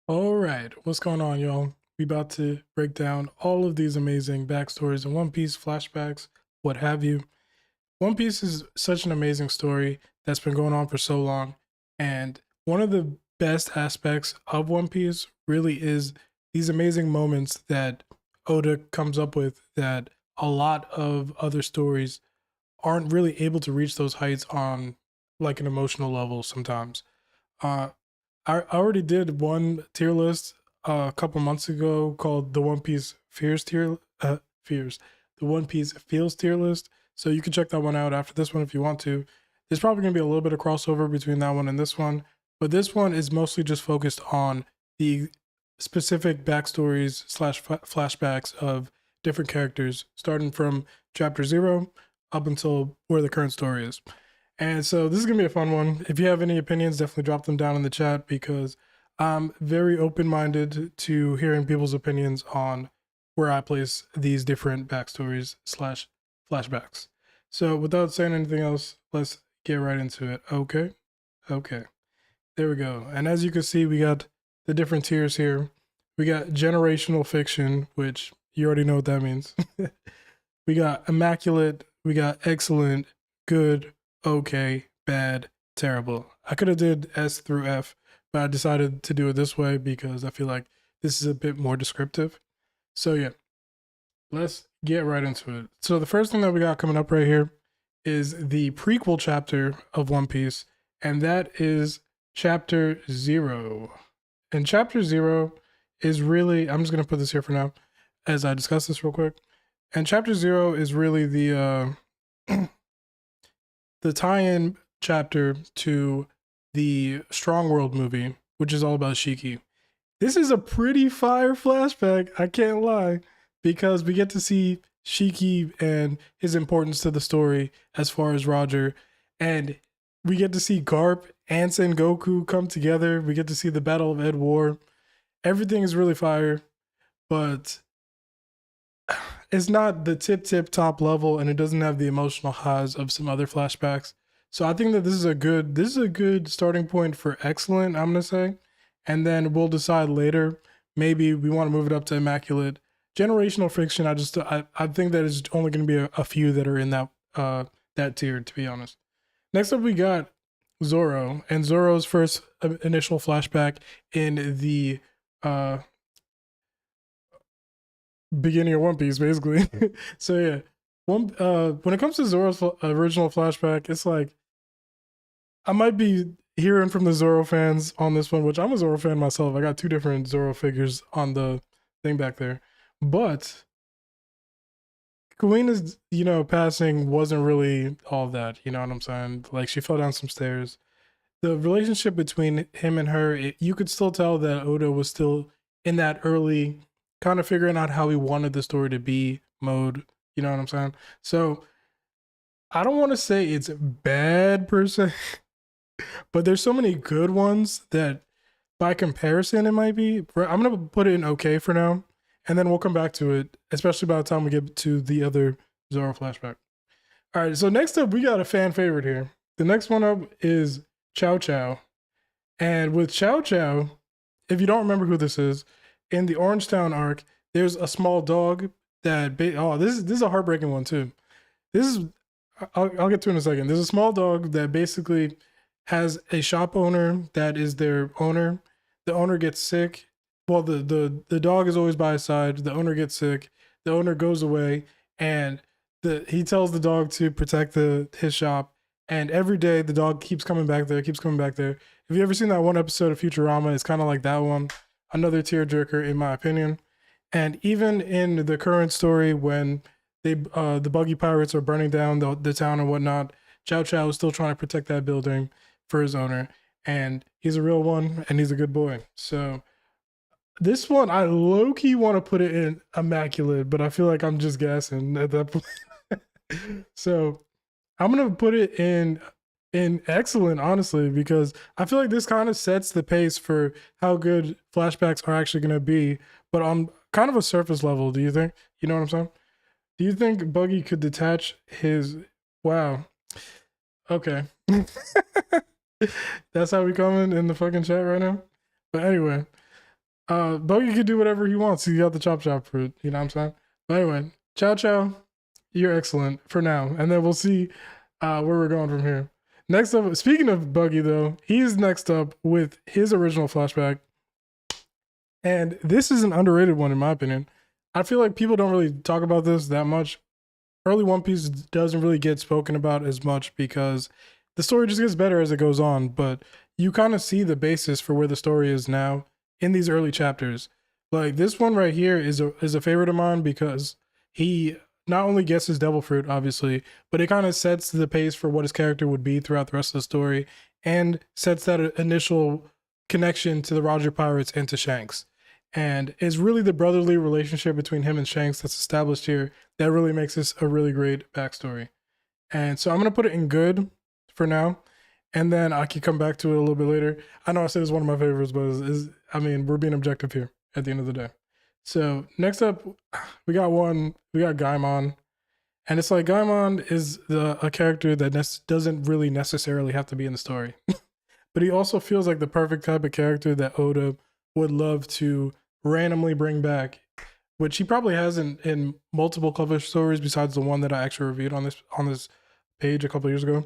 All right, what's going on, y'all? We about to break down all of these amazing backstories in One Piece, flashbacks, what have you. One Piece is such an amazing story that's been going on for so long, and one of the best aspects of One Piece really is these amazing moments that Oda comes up with that a lot of other stories aren't really able to reach those heights on like an emotional level sometimes. Uh, I already did one tier list a couple months ago called the One Piece Fears, the One Piece Feels tier list. So you can check that one out after this one if you want to. There's probably gonna be a little bit of crossover between that one and this one, but this one is mostly just focused on the specific backstories slash flashbacks of different characters, starting from chapter 0 up until where the current story is. And so this is gonna be a fun one. If you have any opinions, definitely drop them down in the chat because I'm very open-minded to hearing people's opinions on where I place these different backstories slash flashbacks. So without saying anything else, let's get right into it. Okay. There we go. And as you can see, we got the different tiers here. We got generational fiction, which you already know what that means. We got immaculate, we got excellent, good, okay, bad, terrible. I could have did S through F, but I decided to do it this way because I feel like this is a bit more descriptive. So yeah, let's get right into it. So the first thing that we got coming up right here is the prequel chapter of One Piece, and that is chapter 0. And chapter 0 is really, I'm just going to put this here for now as I discuss this real quick. And chapter 0 is really the the tie-in chapter to the Strong World movie, which is all about Shiki. This is a pretty fire flashback, I can't lie, because we get to see Shiki and his importance to the story as far as Roger, and we get to see Garp and Sengoku come together. We get to see the Battle of Ed War. Everything is really fire, but it's not the tip top level, and it doesn't have the emotional highs of some other flashbacks. So I think that this is a good starting point for excellent, I'm gonna say, and then we'll decide later. Maybe we want to move it up to immaculate. Generational fiction, I think that it's only gonna be a few that are in that tier, to be honest. Next up, we got Zoro, and Zoro's first initial flashback in the beginning of One Piece, basically. So yeah, when it comes to Zoro's original flashback, it's like I might be hearing from the Zoro fans on this one, which I'm a Zoro fan myself. I got two different Zoro figures on the thing back there, but Kuina's passing wasn't really all that. You know what I'm saying? Like she fell down some stairs. The relationship between him and her, you could still tell that Oda was still in that early kind of figuring out how he wanted the story to be mode. You know what I'm saying? So I don't want to say it's bad per se, but there's so many good ones that by comparison it might be. I'm gonna put it in okay for now, and then we'll come back to it, especially by the time we get to the other Zoro flashback. All right, so next up we got a fan favorite here. The next one up is Chou Chou. And with Chou Chou, if you don't remember who this is, in the Orangetown arc, there's a small dog that this is a heartbreaking one too. This is I'll get to it in a second. There's a small dog that basically has a shop owner that is their owner. The owner gets sick. Well, the dog is always by his side. The owner gets sick. The owner goes away, and he tells the dog to protect his shop. And every day the dog keeps coming back there, keeps coming back there. Have you ever seen that one episode of Futurama? It's kind of like that one. Another tearjerker, in my opinion. And even in the current story, when the buggy pirates are burning down the town and whatnot, Chou Chou is still trying to protect that building for his owner. And he's a real one, and he's a good boy. So this one, I low-key want to put it in immaculate, but I feel like I'm just guessing at that point. So I'm gonna put it in excellent, honestly, because I feel like this kind of sets the pace for how good flashbacks are actually gonna be, but on kind of a surface level. Do you think? You know what I'm saying? Do you think Buggy could detach his? Wow. Okay. That's how we coming in the fucking chat right now. But anyway, Buggy can do whatever he wants. He got the chop chop fruit. You know what I'm saying? But anyway, Chou Chou, you're excellent for now, and then we'll see where we're going from here. Next up, speaking of Buggy though, he's next up with his original flashback, and this is an underrated one in my opinion. I feel like people don't really talk about this that much. Early One Piece doesn't really get spoken about as much because the story just gets better as it goes on, but you kind of see the basis for where the story is now in these early chapters. Like this one right here is a favorite of mine because he not only gets his devil fruit, obviously, but it kind of sets the pace for what his character would be throughout the rest of the story and sets that initial connection to the Roger Pirates and to Shanks. And it's really the brotherly relationship between him and Shanks that's established here that really makes this a really great backstory. And so I'm going to put it in good for now. And then I can come back to it a little bit later. I know I said it's one of my favorites, but I mean, we're being objective here at the end of the day. So next up, we got Gaimon. And it's like Gaimon is a character that doesn't really necessarily have to be in the story. But he also feels like the perfect type of character that Oda would love to randomly bring back, which he probably has in multiple cover stories besides the one that I actually reviewed on this page a couple years ago.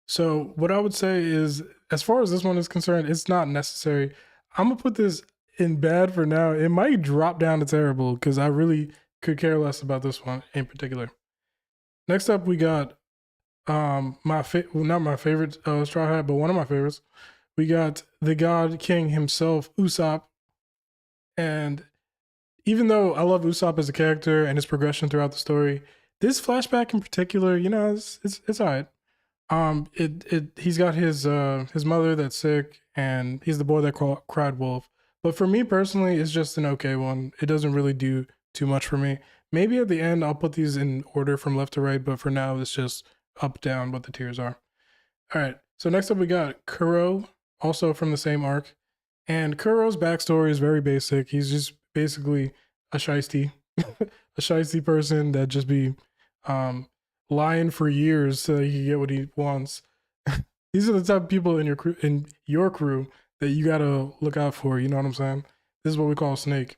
So what I would say is, as far as this one is concerned, it's not necessary. I'm gonna put this in bad for now. It might drop down to terrible because I really could care less about this one in particular. Next up, we got not my favorite Straw Hat, but one of my favorites. We got the God King himself, Ussop. And even though I love Ussop as a character and his progression throughout the story, this flashback in particular, you know, it's all right. He's got his mother that's sick, and he's the boy that cried wolf. But for me personally, it's just an okay one. It doesn't really do too much for me. Maybe at the end I'll put these in order from left to right, but for now it's just up down what the tiers are. All right. So next up we got Kuro, also from the same arc, and Kuro's backstory is very basic. He's just basically a shiesty, a shiesty person that just be lying for years so he can get what he wants. These are the type of people in your crew that you gotta look out for. You know what I'm saying? This is what we call a snake.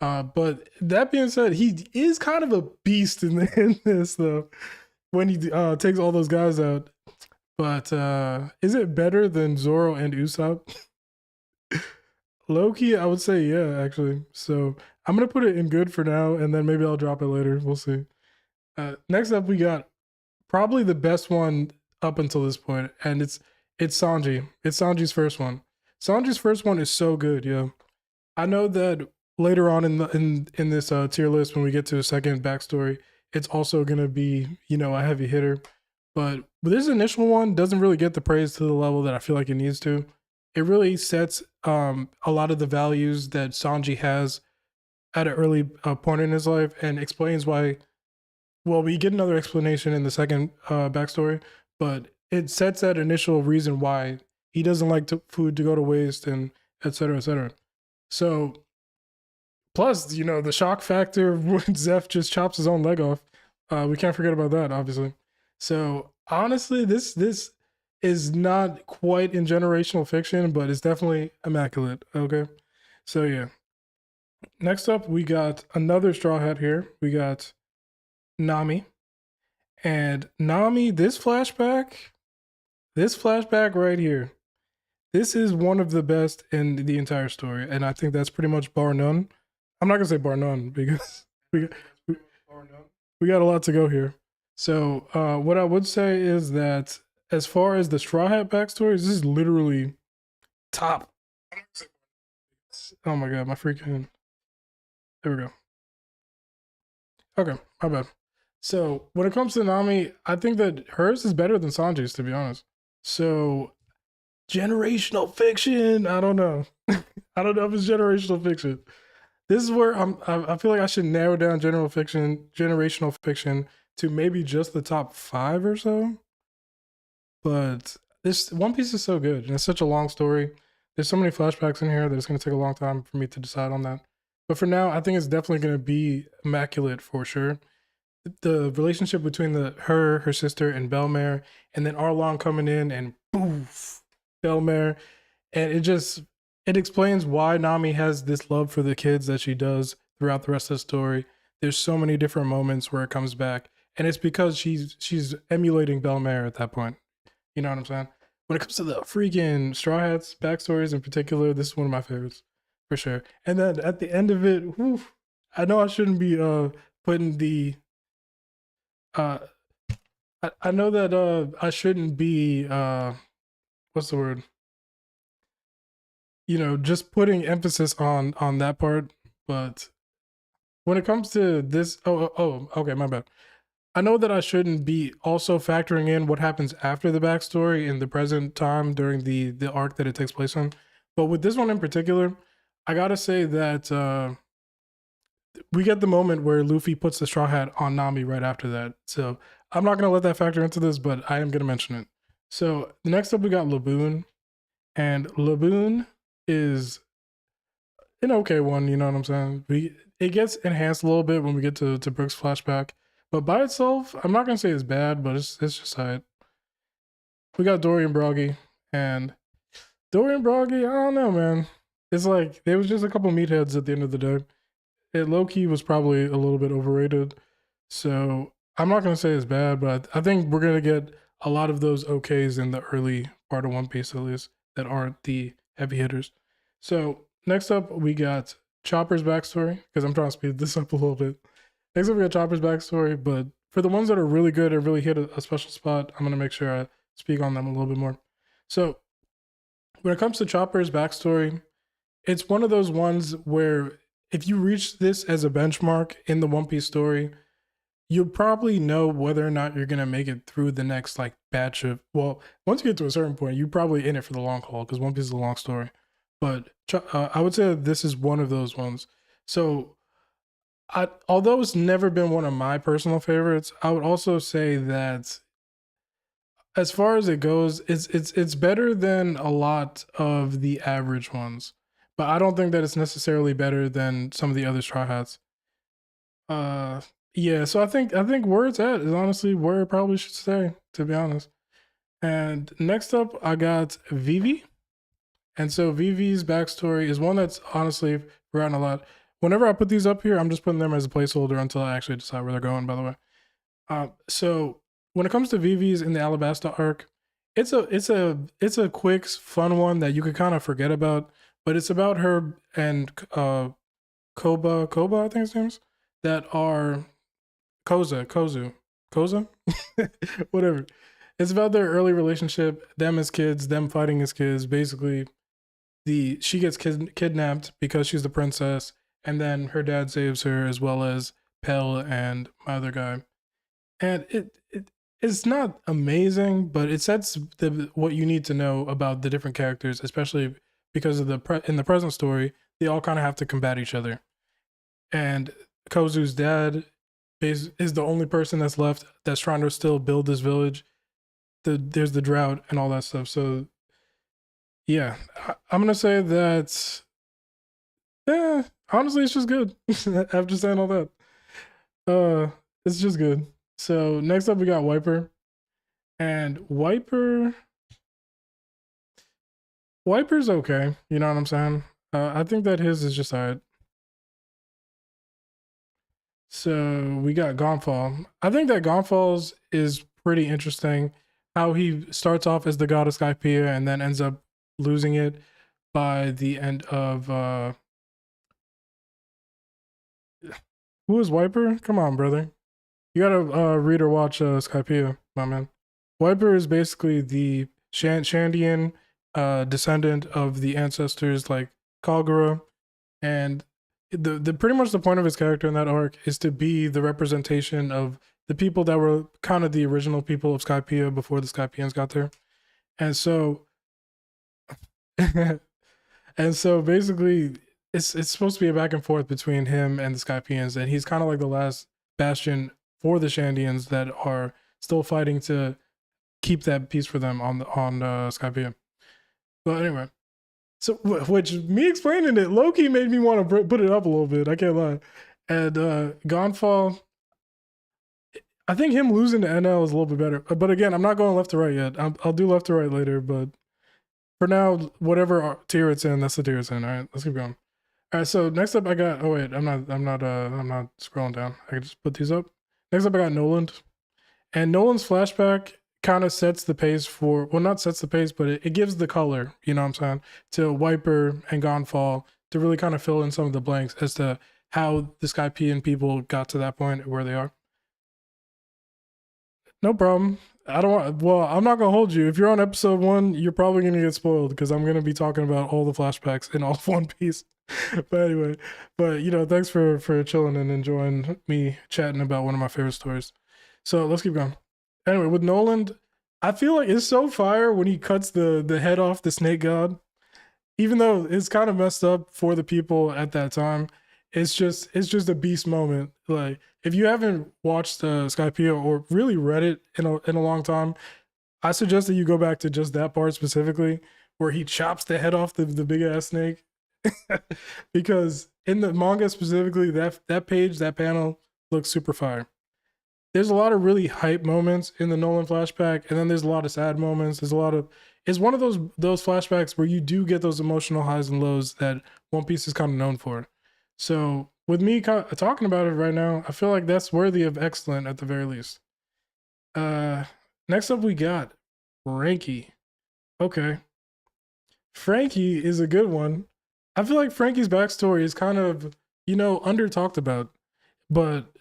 But that being said, he is kind of a beast in this though. When he takes all those guys out. But is it better than Zoro and Ussop? Low-key, I would say yeah, actually. So I'm gonna put it in good for now, and then maybe I'll drop it later. We'll see. Next up, we got probably the best one up until this point, and it's Sanji. It's Sanji's first one. Sanji's first one is so good, yeah. I know that later on in this tier list, when we get to a second backstory, it's also gonna be, you know, a heavy hitter. But this initial one doesn't really get the praise to the level that I feel like it needs to. It really sets a lot of the values that Sanji has at an early point in his life and explains why. Well, we get another explanation in the second backstory, but it sets that initial reason why he doesn't like food to go to waste and et cetera, et cetera. So, plus, you know, the shock factor when Zeph just chops his own leg off. We can't forget about that, obviously. So, honestly, this is not quite in generational fiction, but it's definitely immaculate, okay? So, yeah. Next up, we got another Straw Hat here. We got Nami. And Nami, this flashback right here, this is one of the best in the entire story. And I think that's pretty much bar none. I'm not going to say bar none because we got a lot to go here. So what I would say is that as far as the Straw Hat backstories, this is literally top. Oh my god, my freaking... There we go. Okay, my bad. So when it comes to Nami, I think that hers is better than Sanji's, to be honest. So generational fiction, I don't know. I don't know if it's generational fiction. This is where I feel like I should narrow down generational fiction to maybe just the top 5 or so. But this One Piece is so good, and it's such a long story. There's so many flashbacks in here that it's going to take a long time for me to decide on that. But for now, I think it's definitely going to be immaculate for sure. The relationship between her sister, and Bellamy, and then Arlong coming in and boof, Bellamy, and it explains why Nami has this love for the kids that she does throughout the rest of the story. There's so many different moments where it comes back, and it's because she's emulating Bellamy at that point. You know what I'm saying? When it comes to the freaking Straw Hats backstories in particular, this is one of my favorites for sure. And then at the end of it, whew, I know I shouldn't be putting the uh I know that I shouldn't be what's the word? You know, just putting emphasis on that part, but when it comes to this, okay, my bad. I know that I shouldn't be also factoring in what happens after the backstory in the present time during the arc that it takes place in. But with this one in particular, I gotta say that we get the moment where Luffy puts the straw hat on Nami right after that. So I'm not gonna let that factor into this, but I am gonna mention it. So next up we got Laboon, and Laboon is an okay one. You know what I'm saying? It gets enhanced a little bit when we get to Brook's flashback. But by itself, I'm not gonna say it's bad, but it's just alright. We got Dorry Brogy, and Dorry Brogy, I don't know, man. It's like there was just a couple meatheads at the end of the day. It low key was probably a little bit overrated, so I'm not gonna say it's bad, but I think we're gonna get a lot of those okays in the early part of One Piece, at least that aren't the heavy hitters. So next up, we got Chopper's backstory, because I'm trying to speed this up a little bit. Next up, we got Chopper's backstory, but for the ones that are really good and really hit a special spot, I'm gonna make sure I speak on them a little bit more. So when it comes to Chopper's backstory, it's one of those ones where if you reach this as a benchmark in the One Piece story, you'll probably know whether or not you're gonna make it through the next like batch of. Well, once you get to a certain point, you're probably in it for the long haul because One Piece is a long story. But I would say this is one of those ones. So although it's never been one of my personal favorites, I would also say that as far as it goes, it's better than a lot of the average ones. But I don't think that it's necessarily better than some of the other Straw Hats. Yeah, so I think where it's at is honestly where it probably should stay, to be honest. And next up, I got Vivi. And so Vivi's backstory is one that's honestly forgotten a lot. Whenever I put these up here, I'm just putting them as a placeholder until I actually decide where they're going, by the way. So when it comes to Vivi's in the Alabasta arc, it's a quick, fun one that you could kind of forget about, but it's about her and Koba, I think his name's, that are Koza, whatever. It's about their early relationship, them as kids, them fighting as kids. Basically, she gets kidnapped because she's the princess, and then her dad saves her as well as Pell and my other guy. And it's not amazing, but it sets what you need to know about the different characters, especially because of in the present story, they all kind of have to combat each other. And Kozu's dad is the only person that's left that's trying to still build this village. There's the drought and all that stuff. So yeah, I'm gonna say that. Yeah, honestly, it's just good. After saying all that, it's just good. So next up, we got Wyper, and Wyper's okay. You know what I'm saying? I think that his is just alright. So we got Gan Fall. I think that Gan Fall's is pretty interesting. How he starts off as the god of Skypiea and then ends up losing it by the end of who is Wyper? Come on, brother. You gotta read or watch Skypiea, my man. Wyper is basically the Shandian descendant of the ancestors like Kagura, and the pretty much the point of his character in that arc is to be the representation of the people that were kind of the original people of Skypiea before the Skypieans got there. And so and so basically it's supposed to be a back and forth between him and the Skypieans, and he's kind of like the last bastion for the Shandians that are still fighting to keep that peace for them on Skypiea. But anyway, so which me explaining it, Loki made me want to put it up a little bit. I can't lie. And Gan Fall, I think him losing to NL is a little bit better. But again, I'm not going left to right yet. I'll do left to right later. But for now, whatever tier it's in, that's the tier it's in. All right, let's keep going. All right, so next up I got. Oh wait, I'm not scrolling down. I can just put these up. Next up I got Noland, and Noland's flashback kind of sets the pace for. Well, not sets the pace, but it gives the color. You know what I'm saying, to Wyper and Gan Fall to really kind of fill in some of the blanks as to how the Skypian people got to that point where they are. No problem. I don't want. Well, I'm not gonna hold you. If you're on episode 1, you're probably gonna get spoiled because I'm gonna be talking about all the flashbacks in all of One Piece. But anyway, thanks for chilling and enjoying me chatting about one of my favorite stories. So let's keep going. Anyway, with Noland, I feel like it's so fire when he cuts the head off the snake god. Even though it's kind of messed up for the people at that time, it's just a beast moment. Like, if you haven't watched Skypiea or really read it in a long time, I suggest that you go back to just that part specifically where he chops the head off the big ass snake. Because in the manga specifically, that page, that panel looks super fire. There's a lot of really hype moments in the Noland flashback, and then there's a lot of sad moments. It's one of those flashbacks where you do get those emotional highs and lows that One Piece is kind of known for. So with me talking about it right now, I feel like that's worthy of excellent at the very least. Next up we got Franky. Okay. Franky is a good one. I feel like Franky's backstory is kind of, under talked about, but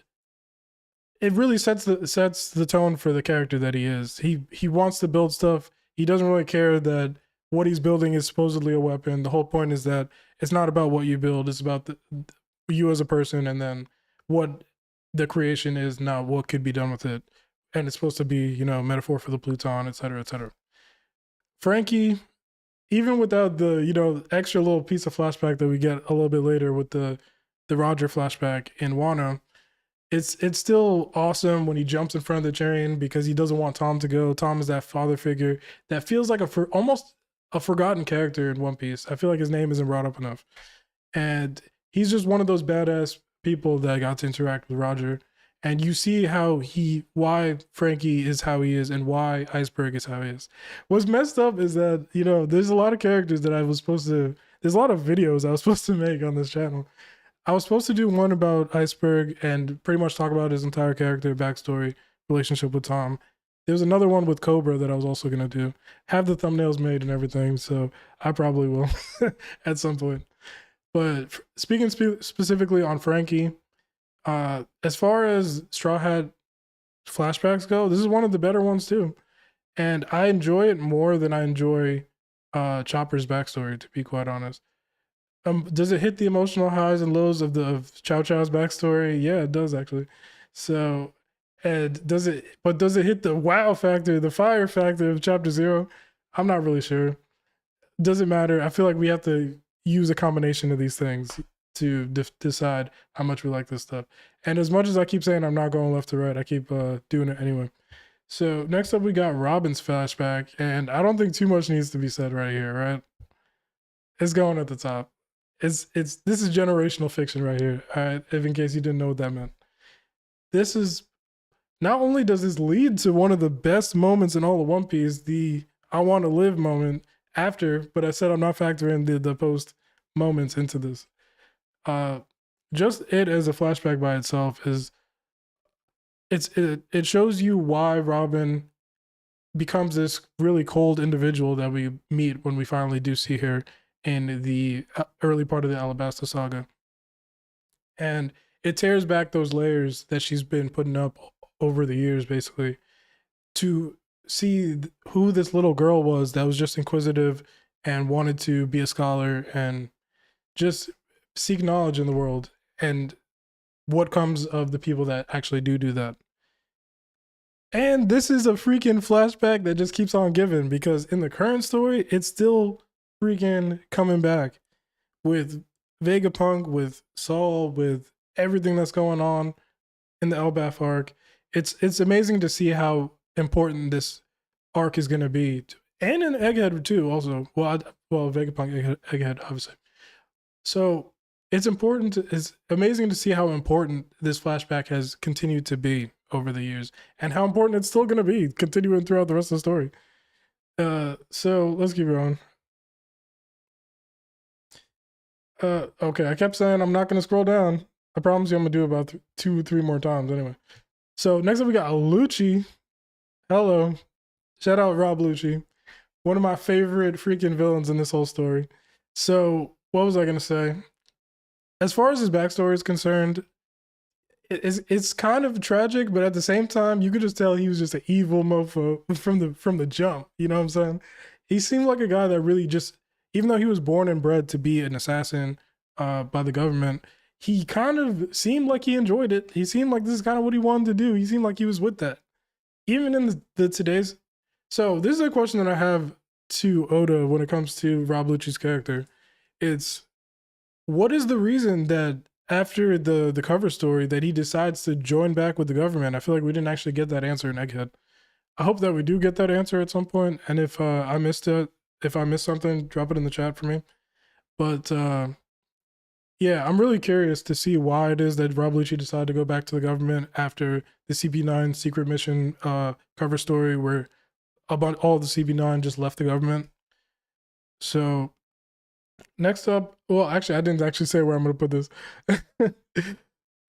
it really sets the tone for the character that he is. He wants to build stuff. He doesn't really care that what he's building is supposedly a weapon. The whole point is that it's not about what you build. It's about you as a person, and then what the creation is, not what could be done with it. And it's supposed to be, metaphor for the Pluton, etc., etc. Franky, even without the, extra little piece of flashback that we get a little bit later with the Roger flashback in Wano, it's still awesome when he jumps in front of the train because he doesn't want Tom to go. Tom is that father figure that feels like almost a forgotten character in One Piece. I feel like his name isn't brought up enough. And he's just one of those badass people that got to interact with Roger. And you see why Franky is how he is and why Iceberg is how he is. What's messed up is that, there's a lot of characters that there's a lot of videos I was supposed to make on this channel. I was supposed to do one about Iceberg and pretty much talk about his entire character, backstory, relationship with Tom. There's another one with Cobra that I was also going to do. Have the thumbnails made and everything, so I probably will at some point. But speaking specifically on Franky, as far as Straw Hat flashbacks go, this is one of the better ones too. And I enjoy it more than I enjoy Chopper's backstory, to be quite honest. Does it hit the emotional highs and lows of Chou Chou's backstory? Yeah, it does actually. So, and does it hit the wow factor, the fire factor of Chapter 0? I'm not really sure. Doesn't matter. I feel like we have to use a combination of these things to decide how much we like this stuff. And as much as I keep saying I'm not going left to right, I keep doing it anyway. So next up we got Robin's flashback, and I don't think too much needs to be said right here, right? It's going at the top. This is generational fiction right here. All right, if in case you didn't know what that meant. This is, not only does this lead to one of the best moments in all of One Piece, the I want to live moment after, but I said I'm not factoring the post moments into this. Just it as a flashback by itself is, it shows you why Robin becomes this really cold individual that we meet when we finally do see her in the early part of the Alabasta saga. And it tears back those layers that she's been putting up over the years, basically, to see who this little girl was that was just inquisitive and wanted to be a scholar and just seek knowledge in the world, and what comes of the people that actually do that. And this is a freaking flashback that just keeps on giving, because in the current story, it's still freaking coming back with Vegapunk, with Saul, with everything that's going on in the Elbaf arc. It's amazing to see how important this arc is going to be, and in Egghead too. Also, well, Vegapunk, Egghead, obviously. So it's amazing to see how important this flashback has continued to be over the years, and how important it's still going to be continuing throughout the rest of the story. So let's keep going. Okay, I kept saying I'm not gonna scroll down. I promise you I'm gonna do it about 2-3 more times anyway. So next up we got Lucci. Hello. Shout out Rob Lucci. One of my favorite freaking villains in this whole story. So what was I gonna say? As far as his backstory is concerned, it's kind of tragic, but at the same time, you could just tell he was just an evil mofo from the jump. You know what I'm saying? He seemed like a guy that really just, even though he was born and bred to be an assassin by the government, he kind of seemed like he enjoyed it. He seemed like this is kind of what he wanted to do. He seemed like he was with that. Even in the today's. So this is a question that I have to Oda when it comes to Rob Lucci's character. It's, what is the reason that after the cover story that he decides to join back with the government? I feel like we didn't actually get that answer in Egghead. I hope that we do get that answer at some point. And if I missed it, if I missed something, drop it in the chat for me. But yeah, I'm really curious to see why it is that Rob Lucci decided to go back to the government after the CP9 secret mission cover story where about all the CP9 just left the government. So next up, well, actually, I didn't actually say where I'm going to put this.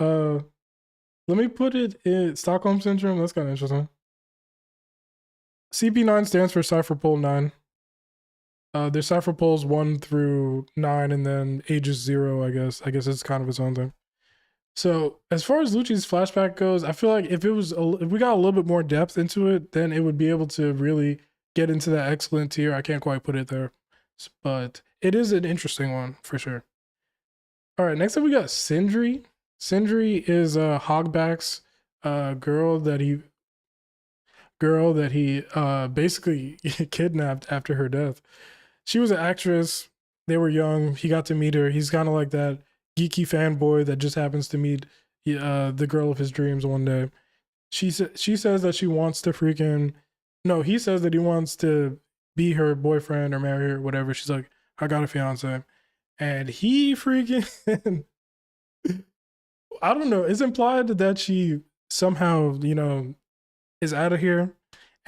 Let me put it in Stockholm Syndrome. That's kind of interesting. CP9 stands for Cypher Pole 9. There's Cypher Poles 1 through 9, and then ages 0, I guess. I guess it's kind of its own thing. So as far as Lucci's flashback goes, I feel like if we got a little bit more depth into it, then it would be able to really get into that excellent tier. I can't quite put it there, but it is an interesting one for sure. All right, next up we got Cindry. Cindry is Hogback's girl that he basically kidnapped after her death. She was an actress. They were young. He got to meet her. He's kind of like that geeky fanboy that just happens to meet the girl of his dreams one day. She says that she wants to freaking, no, he says that he wants to be her boyfriend or marry her, whatever. She's like, I got a fiance. And he freaking, I don't know. It's implied that she somehow, is out of here.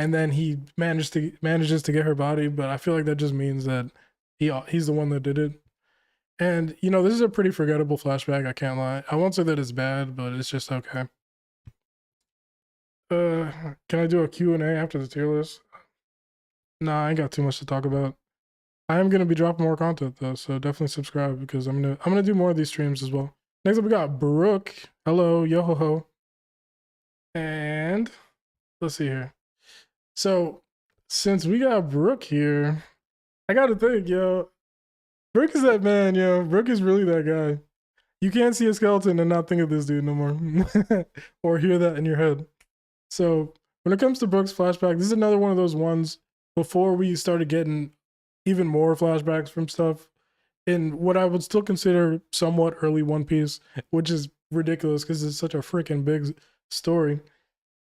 And then he manages to get her body, but I feel like that just means that he's the one that did it. And this is a pretty forgettable flashback, I can't lie. I won't say that it's bad, but it's just okay. Can I do a Q&A after the tier list? Nah, I ain't got too much to talk about. I am gonna be dropping more content though, so definitely subscribe because I'm gonna do more of these streams as well. Next up we got Brook. Hello, yo ho ho. And let's see here. So since we got Brook here, I gotta think, yo. Brook is that man, yo. Brook is really that guy. You can't see a skeleton and not think of this dude no more. Or hear that in your head. So when it comes to Brook's flashback, this is another one of those ones before we started getting even more flashbacks from stuff in what I would still consider somewhat early One Piece, which is ridiculous because it's such a freaking big story.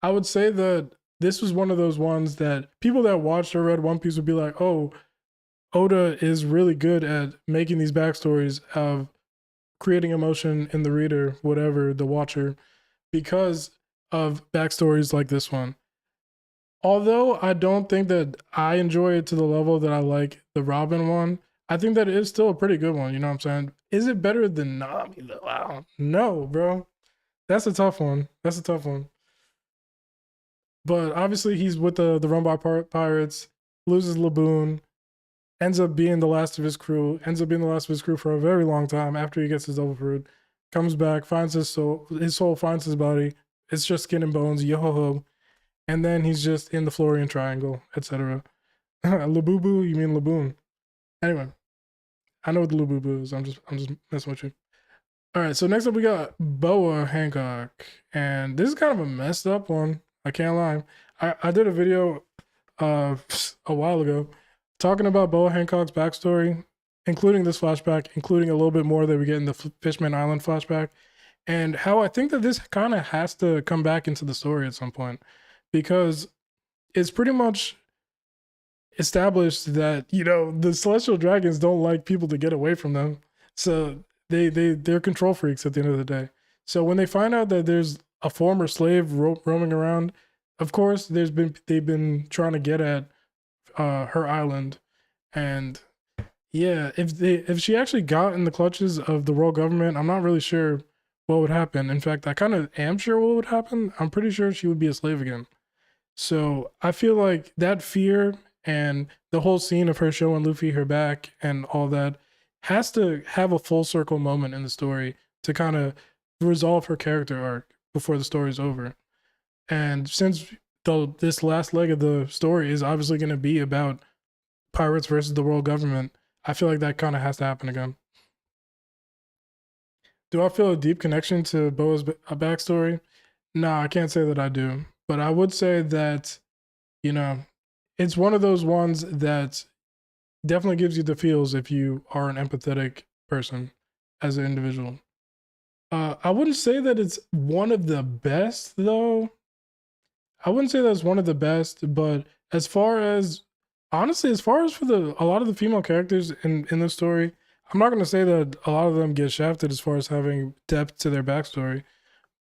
I would say that this was one of those ones that people that watched or read One Piece would be like, oh, Oda is really good at making these backstories of creating emotion in the reader, whatever, the watcher, because of backstories like this one. Although I don't think that I enjoy it to the level that I like the Robin one, I think that it is still a pretty good one, you know what I'm saying? Is it better than Nami though? Wow. No, bro. That's a tough one. That's a tough one. But obviously he's with the Rumbar Pirates, loses Laboon, ends up being the last of his crew for a very long time after he gets his double fruit, comes back, finds his soul finds his body, it's just skin and bones, yo-ho-ho, and then he's just in the Florian Triangle, etc. Labubu, you mean Laboon. Anyway, I know what the Labubu is, I'm just messing with you. All right, so next up we got Boa Hancock, and this is kind of a messed up one, I can't lie. I did a video a while ago talking about Boa Hancock's backstory, including this flashback, including a little bit more that we get in the Fishman Island flashback, and how I think that this kind of has to come back into the story at some point, because it's pretty much established that, the Celestial Dragons don't like people to get away from them. So they're control freaks at the end of the day. So when they find out that there's a former slave roaming around, of course, they've been trying to get at her island, and Yeah, if she actually got in the clutches of the world government, I'm not really sure what would happen. In fact, I kind of am sure what would happen. I'm pretty sure she would be a slave again. So I feel like that fear and the whole scene of her showing Luffy her back and all that has to have a full circle moment in the story to kind of resolve her character arc before the story is over. And since this last leg of the story is obviously going to be about pirates versus the world government, I feel like that kind of has to happen again. Do I feel a deep connection to Boa's backstory? No, I can't say that I do. But I would say that, you know, it's one of those ones that definitely gives you the feels if you are an empathetic person as an individual. I wouldn't say that it's one of the best, though. I wouldn't say that's one of the best, but as far as honestly, as far as for a lot of the female characters in the story, I'm not gonna say that a lot of them get shafted as far as having depth to their backstory,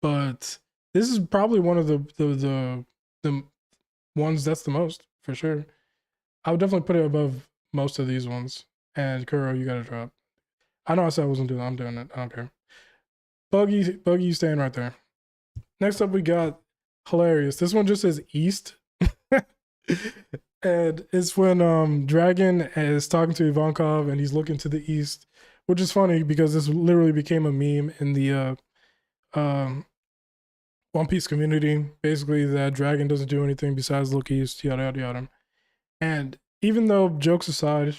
but this is probably one of the ones that's the most for sure. I would definitely put it above most of these ones. And Kuro, you gotta drop. I know I said I wasn't doing it. I'm doing it. I don't care. Buggy, you staying right there. Next up, we got hilarious. This one just says East. And it's when Dragon is talking to Ivankov and he's looking to the east, which is funny because this literally became a meme in the One Piece community. Basically, that Dragon doesn't do anything besides look east, yada yada yada. And even though jokes aside,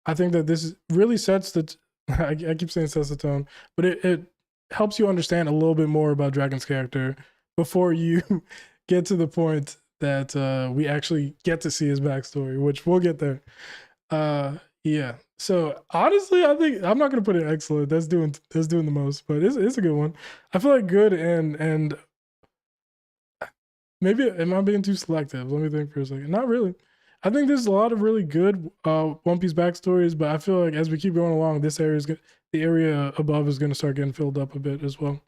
I think that this really sets the I keep saying sets the tone, but it helps you understand a little bit more about Dragon's character before you get to the point that we actually get to see his backstory, which we'll get there. Yeah. So honestly, I think I'm not gonna put it excellent. That's doing the most, but it's a good one. I feel like good and maybe am I being too selective? Let me think for a second. Not really. I think there's a lot of really good One Piece backstories, but I feel like as we keep going along, this area is the area above is gonna start getting filled up a bit as well.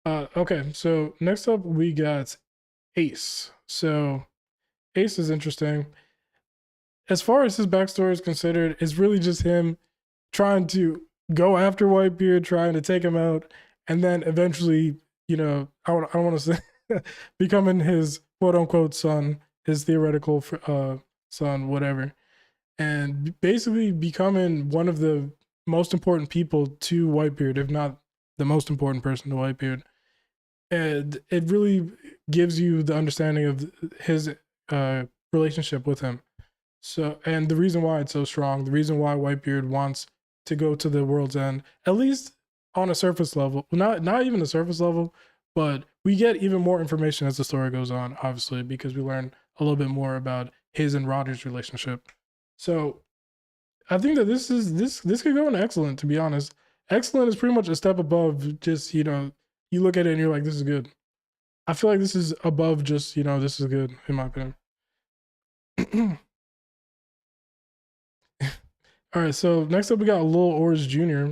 Okay, so next up we got Ace. So Ace is interesting. As far as his backstory is considered, it's really just him trying to go after Whitebeard, trying to take him out, and then eventually, I don't want to say becoming his quote unquote son, his theoretical son, whatever, and basically becoming one of the most important people to Whitebeard, if not the most important person to Whitebeard. And it really gives you the understanding of his relationship with him. So, and the reason why it's so strong, the reason why Whitebeard wants to go to the world's end, at least on a surface level, not even a surface level, but we get even more information as the story goes on, obviously, because we learn a little bit more about his and Roger's relationship. So I think that this could go in excellent, to be honest. Excellent is pretty much a step above just, you look at it and you're like, this is good. I feel like this is above just, this is good, in my opinion. All right, so next up we got Lil Oars Jr.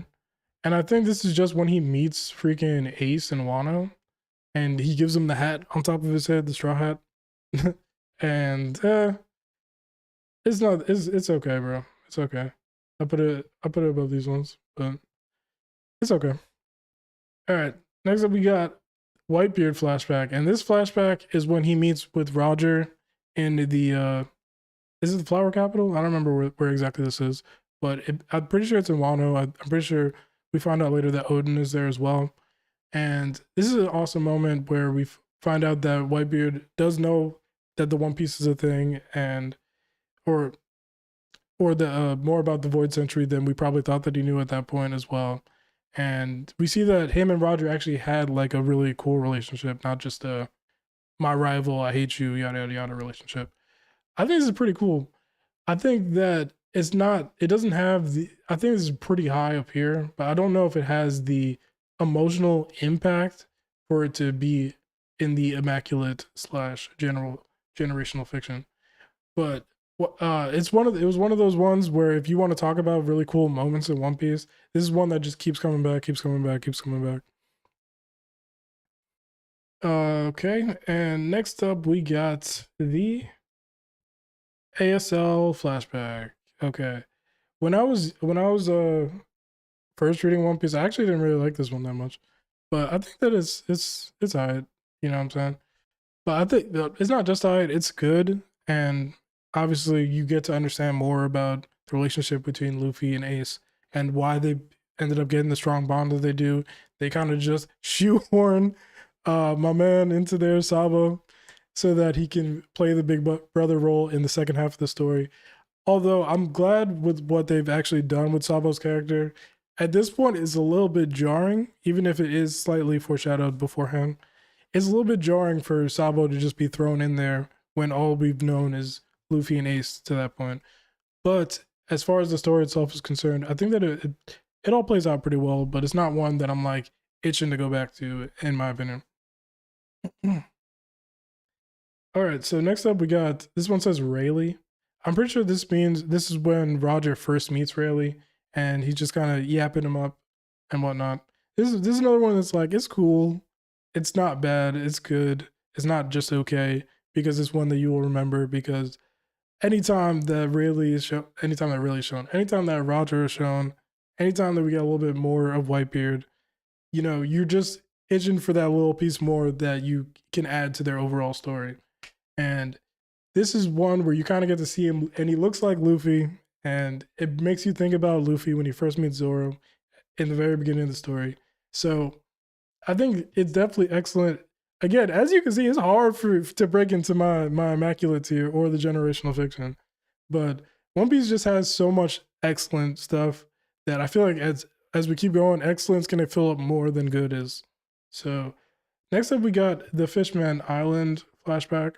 And I think this is just when he meets freaking Ace and Wano, and he gives him the hat on top of his head, the straw hat. And it's okay, bro. It's okay. I put it above these ones, but it's okay. All right, next up we got Whitebeard flashback, and this flashback is when he meets with Roger in the is it the flower capital? I don't remember where exactly this is, but I'm pretty sure it's in Wano. I'm pretty sure we find out later that Odin is there as well. And this is an awesome moment where we find out that Whitebeard does know that the One Piece is a thing, and or the more about the Void Century than we probably thought that he knew at that point as well. And we see that him and Roger actually had like a really cool relationship, not just a my rival, I hate you, yada yada yada relationship. I think this is pretty cool. I think that it doesn't have I think this is pretty high up here, but I don't know if it has the emotional impact for it to be in the immaculate / generational fiction. But it was one of those ones where if you want to talk about really cool moments in One Piece, this is one that just keeps coming back, keeps coming back, keeps coming back. Okay, and next up we got the ASL flashback. Okay. when I was first reading One Piece, I actually didn't really like this one that much, but I think that it's alright. You know what I'm saying? But I think it's not just alright; it's good, and obviously you get to understand more about the relationship between Luffy and Ace and why they ended up getting the strong bond that they do. They kind of just shoehorn my man into their Sabo so that he can play the big brother role in the second half of the story. Although I'm glad with what they've actually done with Sabo's character. At this point, it's a little bit jarring, even if it is slightly foreshadowed beforehand. It's a little bit jarring for Sabo to just be thrown in there when all we've known is Luffy and Ace to that point. But as far as the story itself is concerned, I think that it all plays out pretty well, but it's not one that I'm like itching to go back to, in my opinion. All right, so next up we got this one says Rayleigh. I'm pretty sure this means this is when Roger first meets Rayleigh, and he's just kind of yapping him up and whatnot. This is another one that's like it's cool, it's not bad, it's good, it's not just okay because it's one that you will remember because anytime that Rayleigh is shown, anytime that Rayleigh is shown, anytime that Roger is shown, anytime that we get a little bit more of Whitebeard, you know, you're just itching for that little piece more that you can add to their overall story. And this is one where you kind of get to see him, and he looks like Luffy, and it makes you think about Luffy when he first meets Zoro in the very beginning of the story. So I think it's definitely excellent. Again, as you can see, it's hard to break into my immaculate tier or the generational fiction, but One Piece just has so much excellent stuff that I feel like as we keep going, excellence can fill up more than good is. So next up, we got the Fishman Island flashback,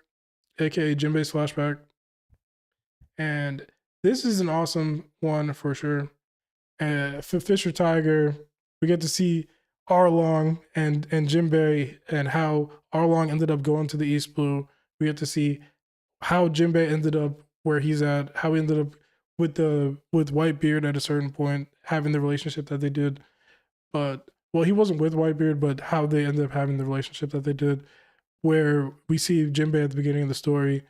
aka Jinbe's flashback, and this is an awesome one for sure. For Fisher Tiger, we get to see Arlong and Jinbe and how Arlong ended up going to the East Blue. We get to see how Jinbe ended up where he's at, how he ended up with Whitebeard at a certain point, having the relationship that they did. But well, he wasn't with Whitebeard, but how they ended up having the relationship that they did, where we see Jinbe at the beginning of the story,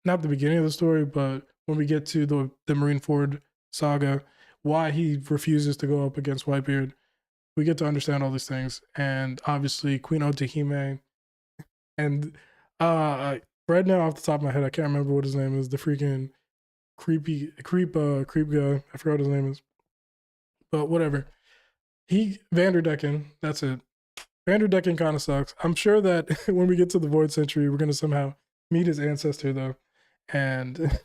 not the beginning of the story, but when we get to the Marineford saga, why he refuses to go up against Whitebeard. We get to understand all these things, and obviously Queen Otahime, and right now off the top of my head, I can't remember what his name is. The freaking creep guy. I forgot what his name is, but whatever. Vanderdecken. That's it. Vanderdecken kind of sucks. I'm sure that when we get to the Void Century, we're gonna somehow meet his ancestor though, and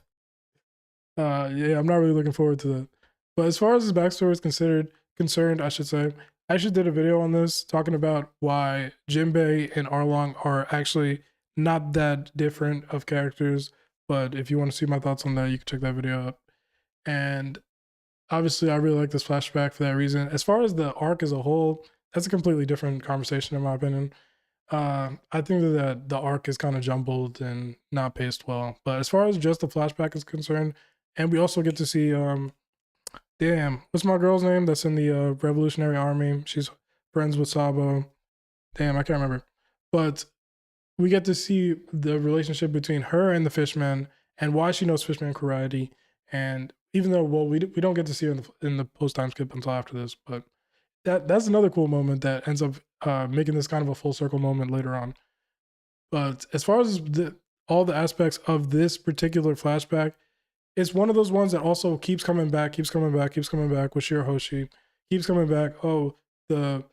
yeah, I'm not really looking forward to that. But as far as his backstory is concerned, I should say, I actually did a video on this talking about why Jinbe and Arlong are actually not that different of characters. But if you want to see my thoughts on that, you can check that video out. And obviously, I really like this flashback for that reason. As far as the arc as a whole, that's a completely different conversation in my opinion. I think that the arc is kind of jumbled and not paced well. But as far as just the flashback is concerned, and we also get to see damn, what's my girl's name that's in the Revolutionary Army? She's friends with Sabo. Damn, I can't remember. But we get to see the relationship between her and the Fishman and why she knows Fishman karate. And even though, well, we don't get to see her in the post time skip until after this, but that's another cool moment that ends up making this kind of a full circle moment later on. But as far as all the aspects of this particular flashback, it's one of those ones that also keeps coming back with Shirahoshi, keeps coming back. Oh, the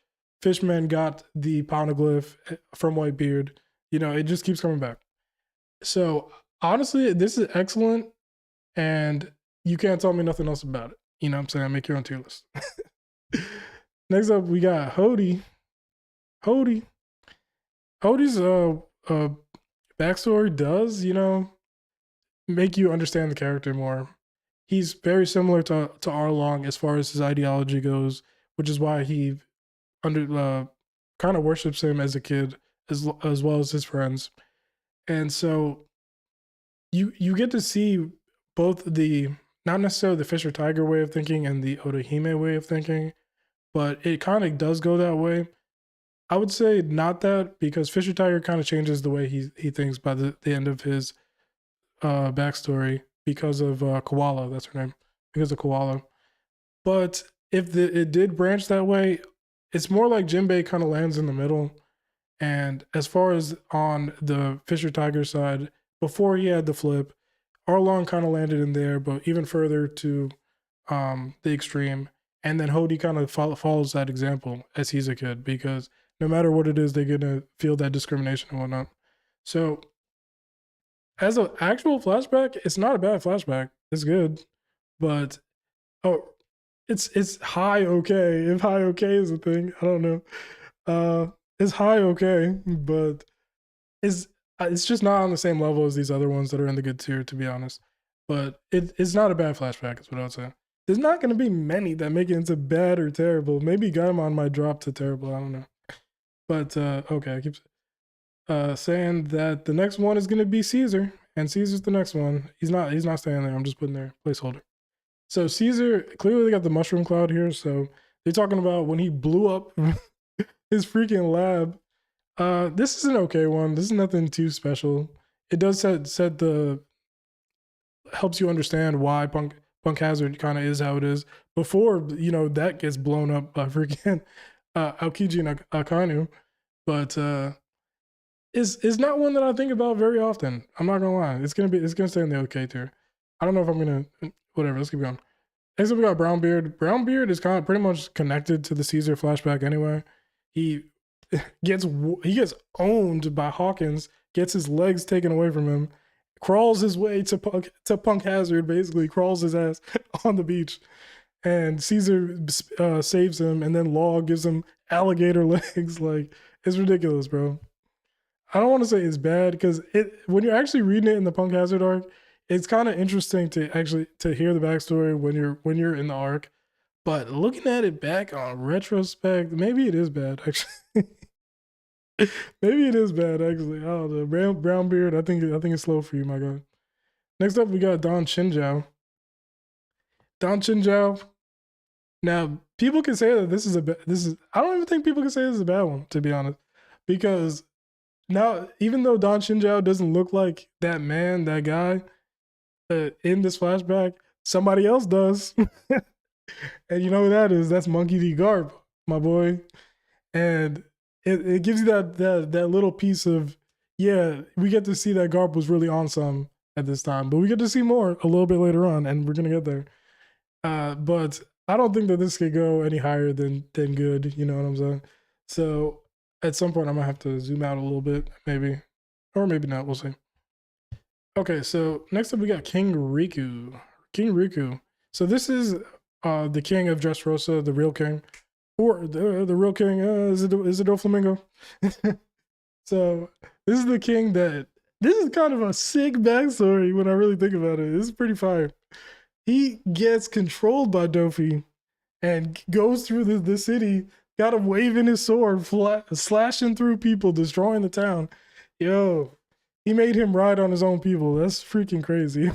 Fishman got the poneglyph from Whitebeard. You know, it just keeps coming back. So honestly, this is excellent, and you can't tell me nothing else about it. You know what I'm saying? Make your own tier list. Next up, we got Hody. Hody's backstory does, you know, make you understand the character more. He's very similar to Arlong as far as his ideology goes, which is why he kind of worships him as a kid as well as his friends. And so you get to see both the not necessarily the Fisher Tiger way of thinking and the Otahime way of thinking, but it kind of does go that way. I would say not that, because Fisher Tiger kind of changes the way he thinks by the end of his backstory because of Koala, that's her name. because of Koala. But if it did branch that way, it's more like Jinbe kind of lands in the middle. And as far as on the Fisher Tiger side, before he had the flip, Arlong kind of landed in there, but even further to the extreme. And then Hody kind of follows that example as he's a kid, because no matter what it is, they're going to feel that discrimination and whatnot. So as an actual flashback, it's not a bad flashback. It's good. But, it's high okay. If high okay is a thing, I don't know. It's high okay, but it's just not on the same level as these other ones that are in the good tier, to be honest. But it's not a bad flashback, is what I would say. There's not going to be many that make it into bad or terrible. Maybe Gaimon might drop to terrible. I don't know. But okay, I keep saying that the next one is going to be Caesar, and Caesar's the next one. He's not staying there. I'm just putting there placeholder. So Caesar, clearly they got the mushroom cloud here. So they're talking about when he blew up his freaking lab. This is an okay one. This is nothing too special. It does set the helps you understand why Punk Hazard kind of is how it is before that gets blown up by freaking Aokiji and Akainu. But is not one that I think about very often. I'm not gonna lie. It's gonna stay in the okay tier. I don't know if I'm gonna whatever. Let's keep going. Next up we got Brownbeard. Brownbeard is kind of pretty much connected to the Caesar flashback anyway. He gets owned by Hawkins, gets his legs taken away from him, crawls his way to Punk Hazard, basically crawls his ass on the beach, and Caesar saves him, and then Law gives him alligator legs. Like, it's ridiculous, bro. I don't want to say it's bad, because when you're actually reading it in the Punk Hazard arc, it's kind of interesting to hear the backstory when you're in the arc. But looking at it back on retrospect, maybe it is bad, actually. Maybe it is bad, actually. I don't know. Brownbeard, I think it's slow for you, my god. Next up, we got Don Chinjao. Don Chinjao. Now, people can say that I don't even think people can say this is a bad one, to be honest, because now, even though Don Chinjao doesn't look like that man, that guy in this flashback, somebody else does. And you know who that is? That's Monkey D. Garp, my boy. And it gives you that little piece of, yeah, we get to see that Garp was really on some at this time, but we get to see more a little bit later on, and we're gonna get there. But I don't think that this could go any higher than good. You know what I'm saying? So at some point, I'm gonna have to zoom out a little bit, maybe, or maybe not. We'll see. Okay, so next up we got King Riku. King Riku. So this is the king of Dressrosa, the real king, or the real king. Is it Doflamingo? So this is the king that. This is kind of a sick backstory when I really think about it. This is pretty fire. He gets controlled by Dofi and goes through the city, got him waving his sword, slashing through people, destroying the town. Yo, he made him ride on his own people. That's freaking crazy.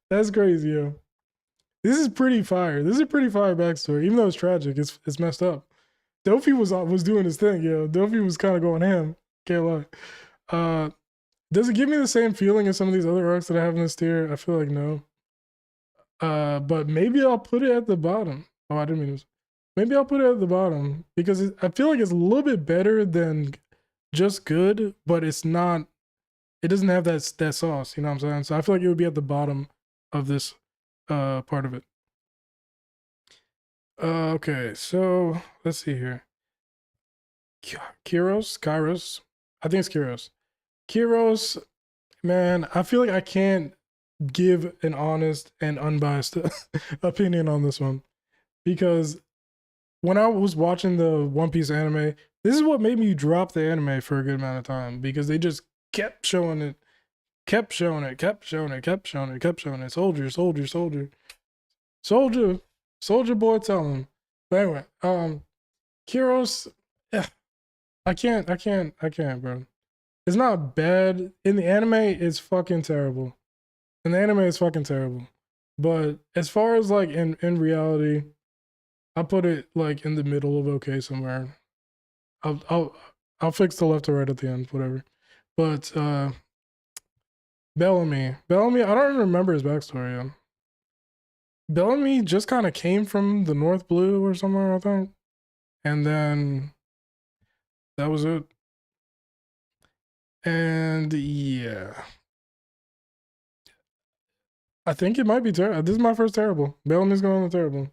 That's crazy, yo. This is pretty fire. This is a pretty fire backstory. Even though it's tragic, it's messed up. Dofi was doing his thing, yo. Dofi was kind of going ham. Can't lie. Does it give me the same feeling as some of these other arcs that I have in this tier? I feel like no. But maybe I'll put it at the bottom. Oh, I didn't mean to. Maybe I'll put it at the bottom because I feel like it's a little bit better than just good, but it's not. It doesn't have that sauce. You know what I'm saying? So I feel like it would be at the bottom of this part of it. Okay, so let's see here. Kyros. I think it's Kyros. Kyros, man, I feel like I can't give an honest and unbiased opinion on this one, because when I was watching the One Piece anime, this is what made me drop the anime for a good amount of time, because they just kept showing it. Soldier boy, tell him. But anyway, Kyros, I can't, bro. It's not bad. In the anime, it's fucking terrible. But as far as like in reality, I put it like in the middle of okay somewhere. I'll fix the left to right at the end, whatever. But Bellamy, I don't even remember his backstory. Bellamy just kind of came from the North Blue or somewhere, I think. And then that was it. And yeah, I think it might be terrible. This is my first terrible. Bellamy's going on the terrible.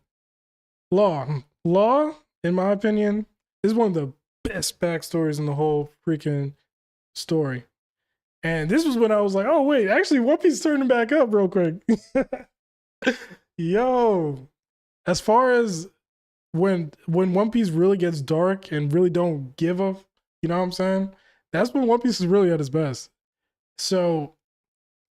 Law, in my opinion, is one of the best backstories in the whole freaking story. And this was when I was like, oh wait, actually One Piece turning back up real quick. Yo, as far as when One Piece really gets dark and really don't give a, you know what I'm saying? That's when One Piece is really at its best. So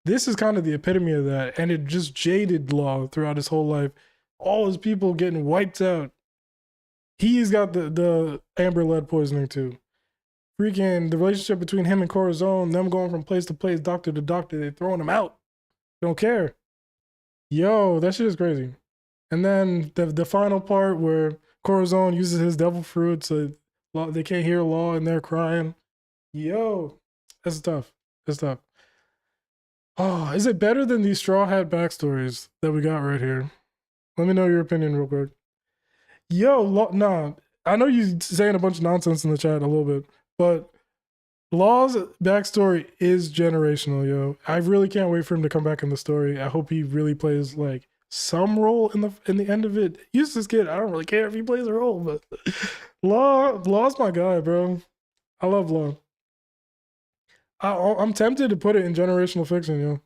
this is kind of the epitome of that, and it just jaded Law throughout his whole life. All his people getting wiped out. He's got the amber lead poisoning too. Freaking the relationship between him and Corazon, them going from place to place, doctor to doctor, they throwing him out. Don't care. Yo, that shit is crazy. And then the final part where Corazon uses his devil fruit so they can't hear Law and they're crying. Yo, that's tough. That's tough. Oh, is it better than these Straw Hat backstories that we got right here? Let me know your opinion real quick. Yo, nah, I know you saying a bunch of nonsense in the chat a little bit, but Law's backstory is generational, yo. I really can't wait for him to come back in the story. I hope he really plays like some role in the end of it. Eustace Kid, I don't really care if he plays a role, but Law's my guy, bro. I love Law. I'm tempted to put it in generational fiction, yo.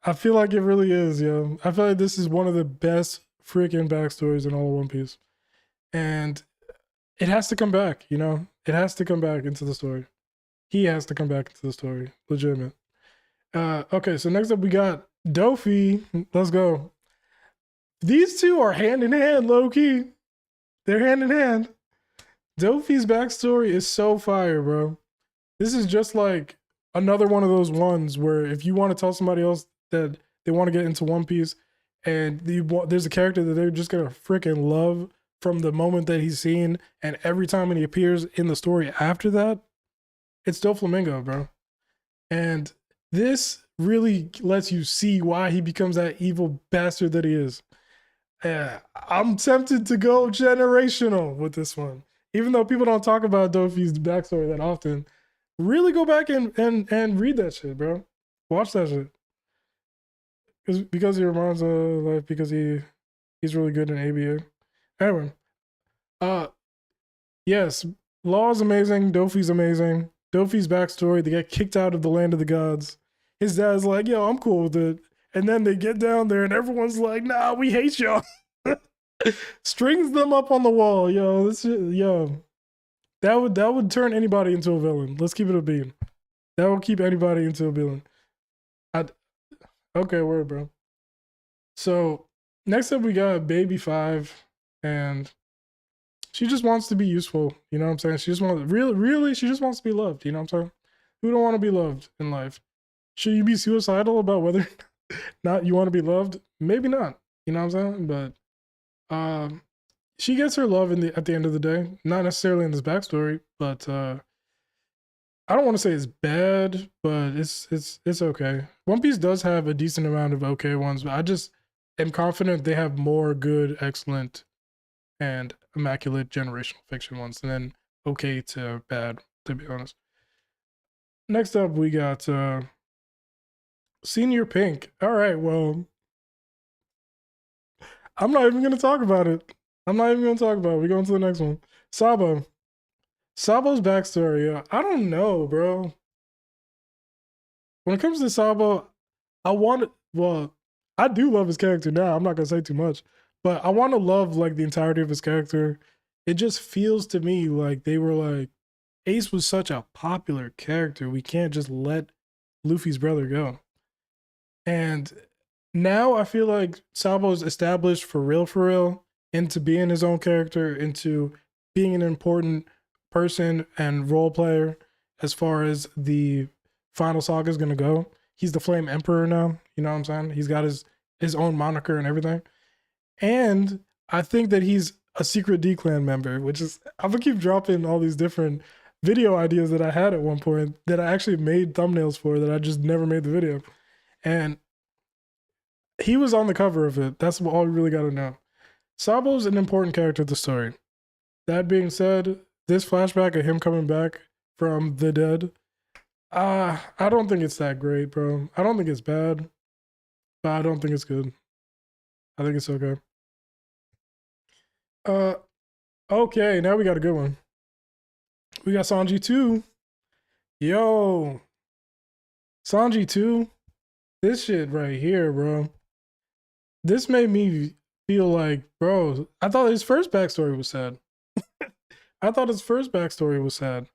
I feel like it really is, yo. I feel like this is one of the best freaking backstories in all of One Piece. And it has to come back, you know? It has to come back into the story. He has to come back into the story. Legitimate. Okay, so next up we got Dofi. Let's go. These two are hand in hand, low-key. They're hand in hand. Dofi's backstory is so fire, bro. This is just like another one of those ones where if you want to tell somebody else that they want to get into One Piece and there's a character that they're just going to freaking love from the moment that he's seen and every time when he appears in the story after that, it's Doflamingo, bro. And this really lets you see why he becomes that evil bastard that he is. I'm tempted to go generational with this one. Even though people don't talk about Dofi's backstory that often, really go back and read that shit, bro. Watch that shit. Because he reminds of life, because he's really good in ABA. Anyway, yes, Law's amazing, Dofi's amazing. Dofi's backstory, they get kicked out of the land of the gods. His dad's like, yo, I'm cool with it. And then they get down there and everyone's like, nah, we hate y'all. Strings them up on the wall, yo. This shit, yo. That would turn anybody into a villain. Let's keep it a beam. That will keep anybody into a villain. Okay, word, bro. So next up we got Baby 5, and she just wants to be useful. You know what I'm saying? She just wants really she just wants to be loved. You know what I'm saying? Who don't want to be loved in life? Should you be suicidal about whether or not you want to be loved? Maybe not. You know what I'm saying? But she gets her love at the end of the day. Not necessarily in this backstory, but I don't want to say it's bad, but it's okay. One Piece does have a decent amount of okay ones, but I just am confident they have more good, excellent, and immaculate generational fiction ones, and then okay to bad, to be honest. Next up, we got Senior Pink. All right, well, I'm not even going to talk about it. We're going to the next one. Sabo. Sabo's backstory, I don't know, bro. When it comes to Sabo, I do love his character now. I'm not going to say too much, but I want to love like the entirety of his character. It just feels to me like they were like, Ace was such a popular character. We can't just let Luffy's brother go. And now I feel like Sabo's established for real, into being his own character, into being an important person and role player as far as the final saga is gonna go. He's the Flame Emperor now, you know what I'm saying? He's got his own moniker and everything. And I think that he's a secret D-Clan member, which is, I'm gonna keep dropping all these different video ideas that I had at one point that I actually made thumbnails for that I just never made the video. And he was on the cover of it. That's all we really got to know. Sabo's an important character of the story. That being said, this flashback of him coming back from the dead, I don't think it's that great, bro. I don't think it's bad, but I don't think it's good. I think it's okay. Okay, now we got a good one. We got Sanji 2. Yo, Sanji 2. This shit right here, bro. This made me feel like, bro, I thought his first backstory was sad. I thought his first backstory was sad.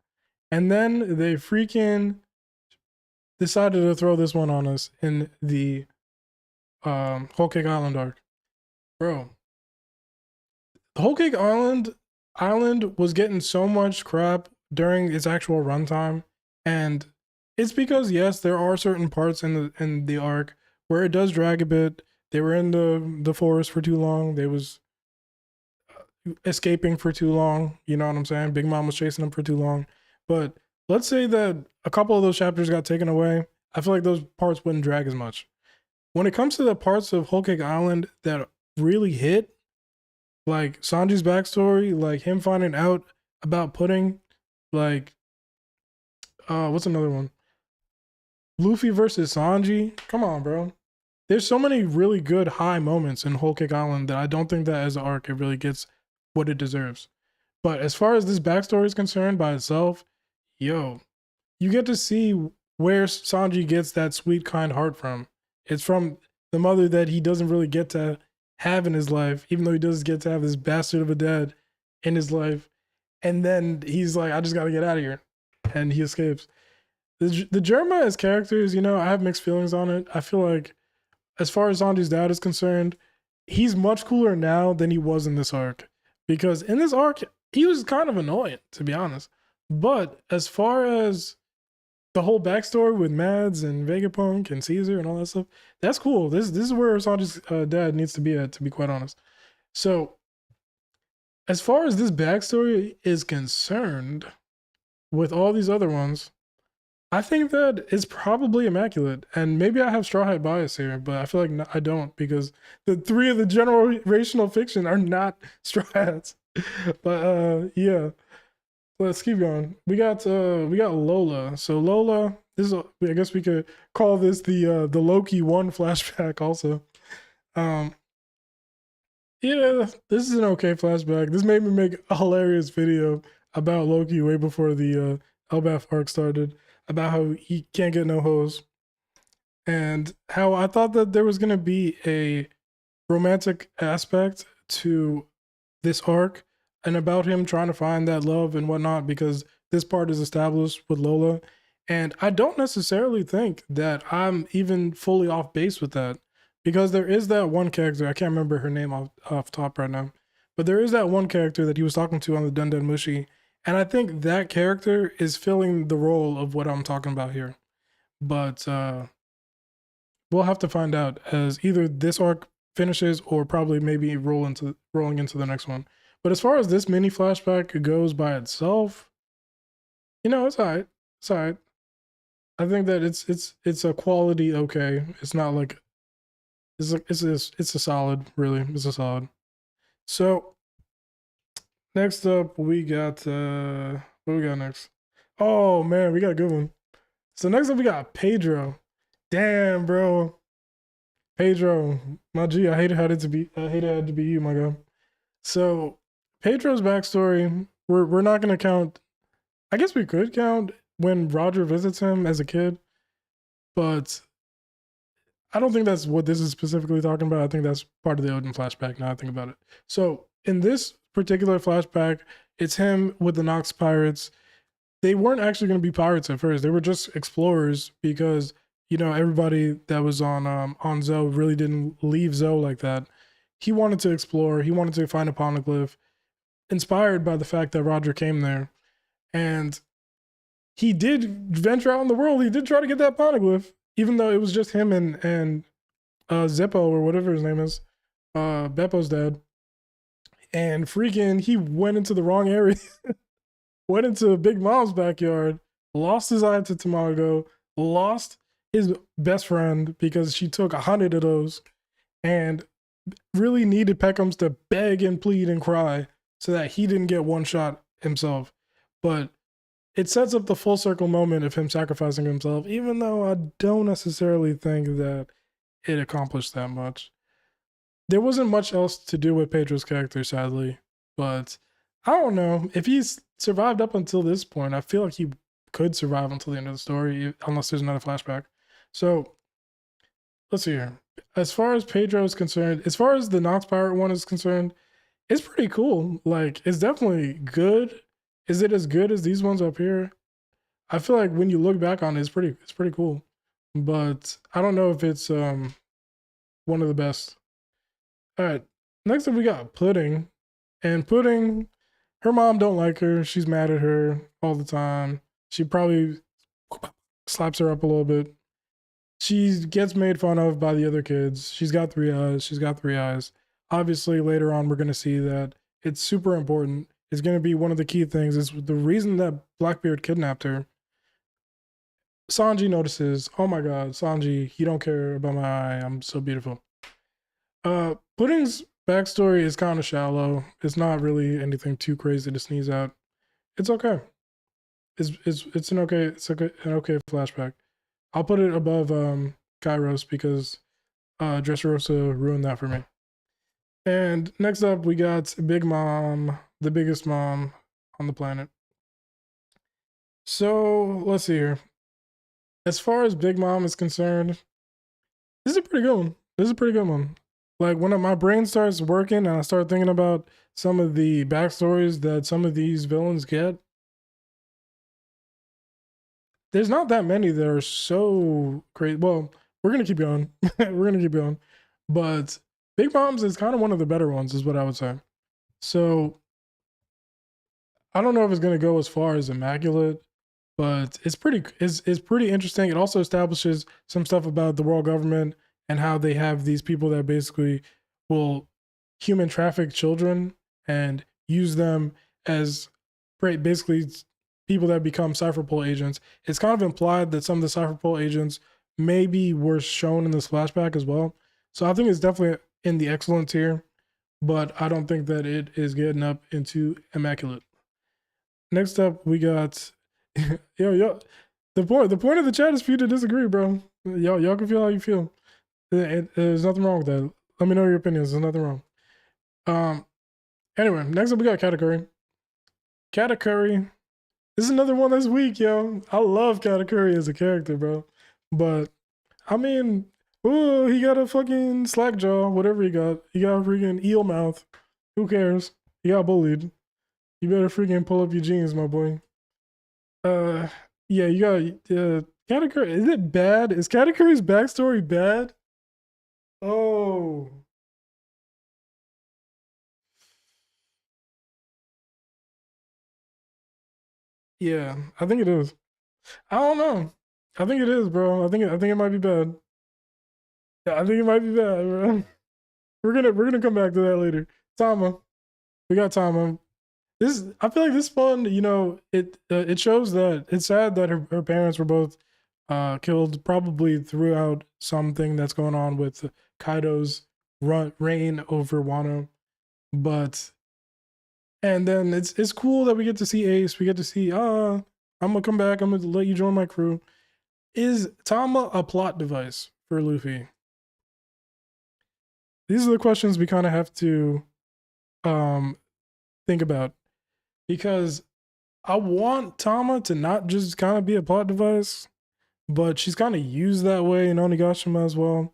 And then they freaking decided to throw this one on us in the Whole Cake Island arc. Bro, the Whole Cake Island was getting so much crap during its actual runtime, and it's because yes, there are certain parts in the arc where it does drag a bit. They were in the forest for too long. They was escaping for too long. You know what I'm saying? Big Mom was chasing them for too long. But let's say that a couple of those chapters got taken away. I feel like those parts wouldn't drag as much. When it comes to the parts of Whole Cake Island that really hit, like Sanji's backstory, like him finding out about pudding, like what's another one? Luffy versus Sanji. Come on, bro. There's so many really good high moments in Whole Cake Island that I don't think that as an arc it really gets what it deserves. But as far as this backstory is concerned by itself, yo, you get to see where Sanji gets that sweet, kind heart from. It's from the mother that he doesn't really get to have in his life, even though he does get to have this bastard of a dad in his life. And then he's like, I just got to get out of here. And he escapes. The Germa as characters, you know, I have mixed feelings on it. I feel like as far as Sanji's dad is concerned, he's much cooler now than he was in this arc. Because in this arc, he was kind of annoying, to be honest. But as far as the whole backstory with Mads and Vegapunk and Caesar and all that stuff, that's cool. This is where Sanji's dad needs to be at, to be quite honest. So, as far as this backstory is concerned, with all these other ones, I think that it's probably immaculate. And maybe I have straw hat bias here, but I feel like I don't, because the three of the generational fiction are not straw hats. But yeah, let's keep going. We got Lola. So Lola, this is I guess we could call this the Loki 1 flashback also. Yeah, this is an okay flashback. This made me make a hilarious video about Loki way before the Elbaf arc started, about how he can't get no hoes, and how I thought that there was gonna be a romantic aspect to this arc, and about him trying to find that love and whatnot, because this part is established with Lola. And I don't necessarily think that I'm even fully off base with that, because there is that one character, I can't remember her name off top right now, but there is that one character that he was talking to on the Dun Dun Mushi, and I think that character is filling the role of what I'm talking about here. But we'll have to find out as either this arc finishes or probably maybe rolling into the next one. But as far as this mini flashback goes by itself, you know, it's alright. It's alright. I think that it's a quality okay. It's not like it's a solid, really. It's a solid. So next up we got what we got next? Oh man, we got a good one. So next up we got Pedro. Damn, bro. Pedro, my G, I hate it had to be you, my guy. So Pedro's backstory, we're not gonna count. I guess we could count when Roger visits him as a kid, but I don't think that's what this is specifically talking about. I think that's part of the Odin flashback now I think about it. So in this particular flashback, it's him with the Nox pirates. They weren't actually going to be pirates at first. They were just explorers, because, you know, everybody that was on Zoe really didn't leave Zoe like that. He wanted to explore. He wanted to find a poneglyph, inspired by the fact that Roger came there. And he did venture out in the world. He did try to get that poneglyph, even though it was just him and Zeppo, or whatever his name is, Beppo's dad. And freaking, he went into the wrong area. Went into Big Mom's backyard, lost his eye to Tamago, lost his best friend because she took 100 of those. and really needed Peckhams to beg and plead and cry so that he didn't get one shot himself. But it sets up the full circle moment of him sacrificing himself, even though I don't necessarily think that it accomplished that much. There wasn't much else to do with Pedro's character, sadly, but I don't know. If he's survived up until this point, I feel like he could survive until the end of the story, unless there's another flashback. So, let's see here. As far as Pedro is concerned, as far as the Nox Pirate one is concerned, it's pretty cool. Like, it's definitely good. Is it as good as these ones up here? I feel like when you look back on it, it's pretty cool. But I don't know if it's one of the best. All right. Next up we got Pudding. And Pudding, her mom don't like her. She's mad at her all the time. She probably slaps her up a little bit. She gets made fun of by the other kids. She's got 3 eyes. She's got 3 eyes. Obviously, later on, we're going to see that it's super important. It's going to be one of the key things. Is the reason that Blackbeard kidnapped her. Sanji notices, oh my god, Sanji, you don't care about my eye. I'm so beautiful. Pudding's backstory is kind of shallow. It's not really anything too crazy to sneeze at. It's okay. It's an okay flashback. I'll put it above Kyros because Dressrosa ruined that for me. And next up we got Big Mom, the biggest mom on the planet. So let's see here. As far as Big Mom is concerned, this is a pretty good one. This is a pretty good one. Like when my brain starts working and I start thinking about some of the backstories that some of these villains get, there's not that many that are so great. Well, we're gonna keep going. We're gonna keep going. But Big Mom's is kind of one of the better ones, is what I would say. So I don't know if it's gonna go as far as Immaculate, but it's pretty interesting. It also establishes some stuff about the world government and how they have these people that basically will human traffic children and use them as basically people that become Cypherpole agents. It's kind of implied that some of the Cypherpole agents maybe were shown in this flashback as well. So I think it's definitely in the excellent tier, but I don't think that it is getting up into Immaculate. Next up, we got yo. The point of the chat is for you to disagree, bro. Y'all can feel how you feel. There's nothing wrong with that. Let me know your opinions. There's nothing wrong. Anyway, next up we got Katakuri. Katakuri. This is another one that's weak, yo. I love Katakuri as a character, bro. But I mean, ooh, he got a fucking slack jaw, whatever he got. He got a freaking eel mouth. Who cares? He got bullied. You better freaking pull up your jeans, my boy. Yeah, you got Katakuri. Is it bad? Is Katakuri's backstory bad? Oh. Yeah, I think it is. I don't know. I think it is, bro. I think it might be bad. Yeah, I think it might be bad, bro. We're gonna come back to that later. Tama. We got Tama. I feel like this one, you know, it shows that it's sad that her parents were both killed, probably throughout something that's going on with Kaido's reign over Wano. But and then it's cool that we get to see Ace. We get to see I'm gonna come back. I'm gonna let you join my crew. Is Tama a plot device for Luffy? These are the questions we kind of have to think about, because I want Tama to not just kind of be a plot device, but she's kind of used that way in Onigashima as well.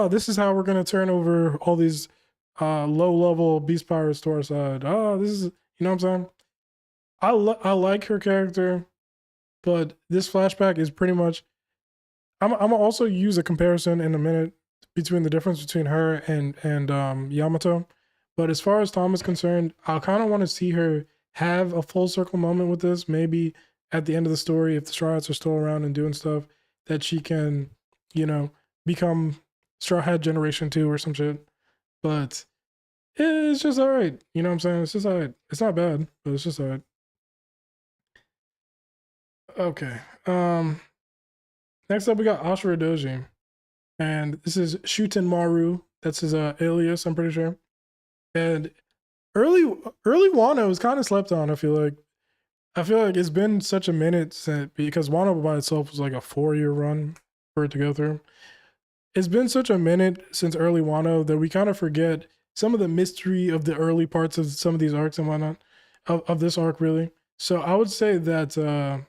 This is how we're gonna turn over all these low-level beast pirates to our side. This is, you know what I'm saying? I like her character, but this flashback is pretty much. I'm gonna also use a comparison in a minute between the difference between her and Yamato. But as far as Tom is concerned, I kind of want to see her have a full circle moment with this. Maybe at the end of the story, if the Straw Hats are still around and doing stuff, that she can, you know, become Straw Hat Generation 2 or some shit. But it's just all right. You know what I'm saying? It's just all right. It's not bad, but it's just all right. Okay. Next up, we got Ashura Doji. And this is Shuten Maru, That's his alias, I'm pretty sure. And early Wano is kind of slept on, I feel like. I feel like it's been such a minute since, because Wano by itself was like a 4-year run for it to go through. It's been such a minute since early Wano that we kind of forget some of the mystery of the early parts of some of these arcs and whatnot, of this arc, really. So I would say that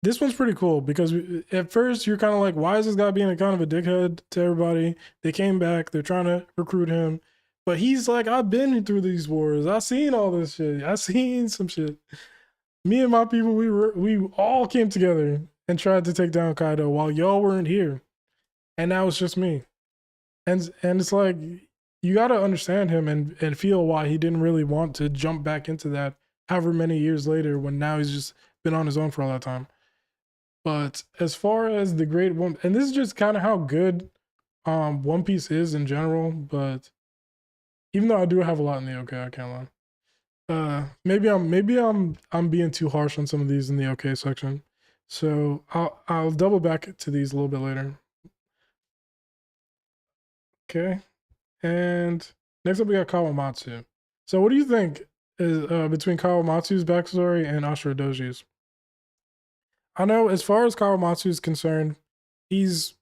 this one's pretty cool because at first you're kind of like, why is this guy being a kind of a dickhead to everybody? They came back, they're trying to recruit him. But he's like, I've been through these wars. I've seen all this shit. I've seen some shit. Me and my people, we all came together and tried to take down Kaido while y'all weren't here. And now it's just me. And it's like, you got to understand him and feel why he didn't really want to jump back into that however many years later when now he's just been on his own for all that time. But as far as the great one, and this is just kind of how good One Piece is in general, but even though I do have a lot in the OK, I can't lie. Maybe I'm being too harsh on some of these in the OK section. So I'll double back to these a little bit later. Okay. And next up we got Kawamatsu. So what do you think is between Kawamatsu's backstory and Ashura Doji's? I know as far as Kawamatsu is concerned, he's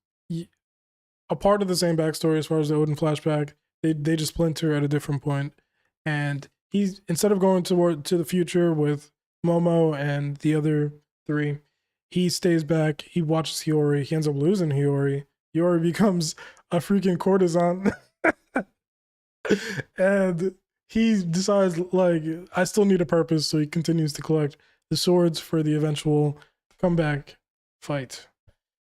a part of the same backstory as far as the Odin flashback. They just splinter at a different point, and he's, instead of going to the future with Momo and the other 3, he stays back. He watches Hiyori. He ends up losing Hiyori. Hiyori becomes a freaking courtesan, and he decides, like, I still need a purpose, so he continues to collect the swords for the eventual comeback fight.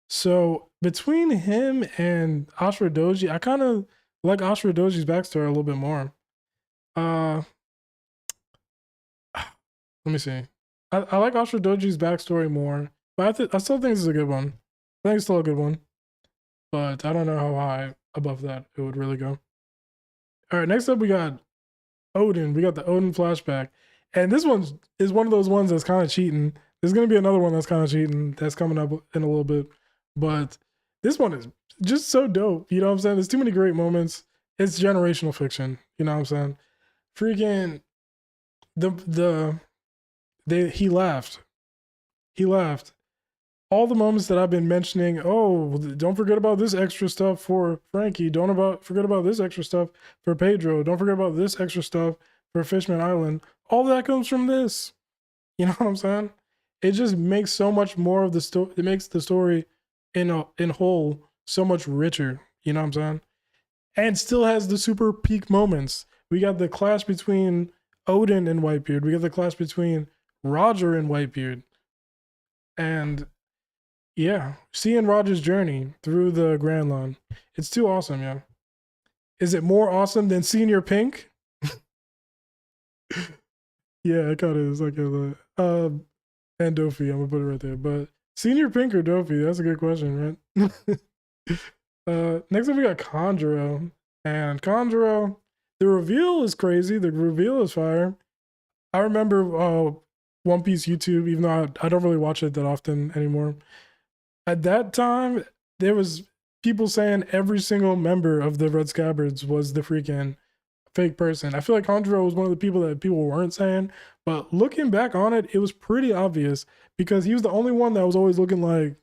So between him and Ashura Doji, I kind of like Ashura Doji's backstory a little bit more. Let me see. I like Ashura Doji's backstory more, but I still think this is a good one. I think it's still a good one, but I don't know how high above that it would really go. All right, next up we got Odin. We got the Odin flashback, and this one is one of those ones that's kind of cheating. There's gonna be another one that's kind of cheating that's coming up in a little bit, but this one is just so dope. You know what I'm saying? There's too many great moments. It's generational fiction. You know what I'm saying? Freaking he laughed. He laughed. All the moments that I've been mentioning, oh, don't forget about this extra stuff for Franky. Don't forget about this extra stuff for Pedro. Don't forget about this extra stuff for Fishman Island. All that comes from this. You know what I'm saying? It just makes so much more of the story. It makes the story in whole so much richer. You know what I'm saying? And still has the super peak moments. We got the clash between Odin and Whitebeard. We got the clash between Roger and Whitebeard. And yeah, seeing Roger's journey through the Grand Line. It's too awesome, yeah. Is it more awesome than Senior Pink? Yeah, it kind of is. Like and Dofi, I'm gonna put it right there. But Senior Pink or Dofi? That's a good question, right? Next up we got Conjuro. And Conjuro, the reveal is crazy. The reveal is fire. I remember One Piece YouTube, even though I don't really watch it that often anymore. At that time, there was people saying every single member of the Red Scabbards was the freaking fake person. I feel like Conjuro was one of the people that people weren't saying, but looking back on it, it was pretty obvious because he was the only one that was always looking like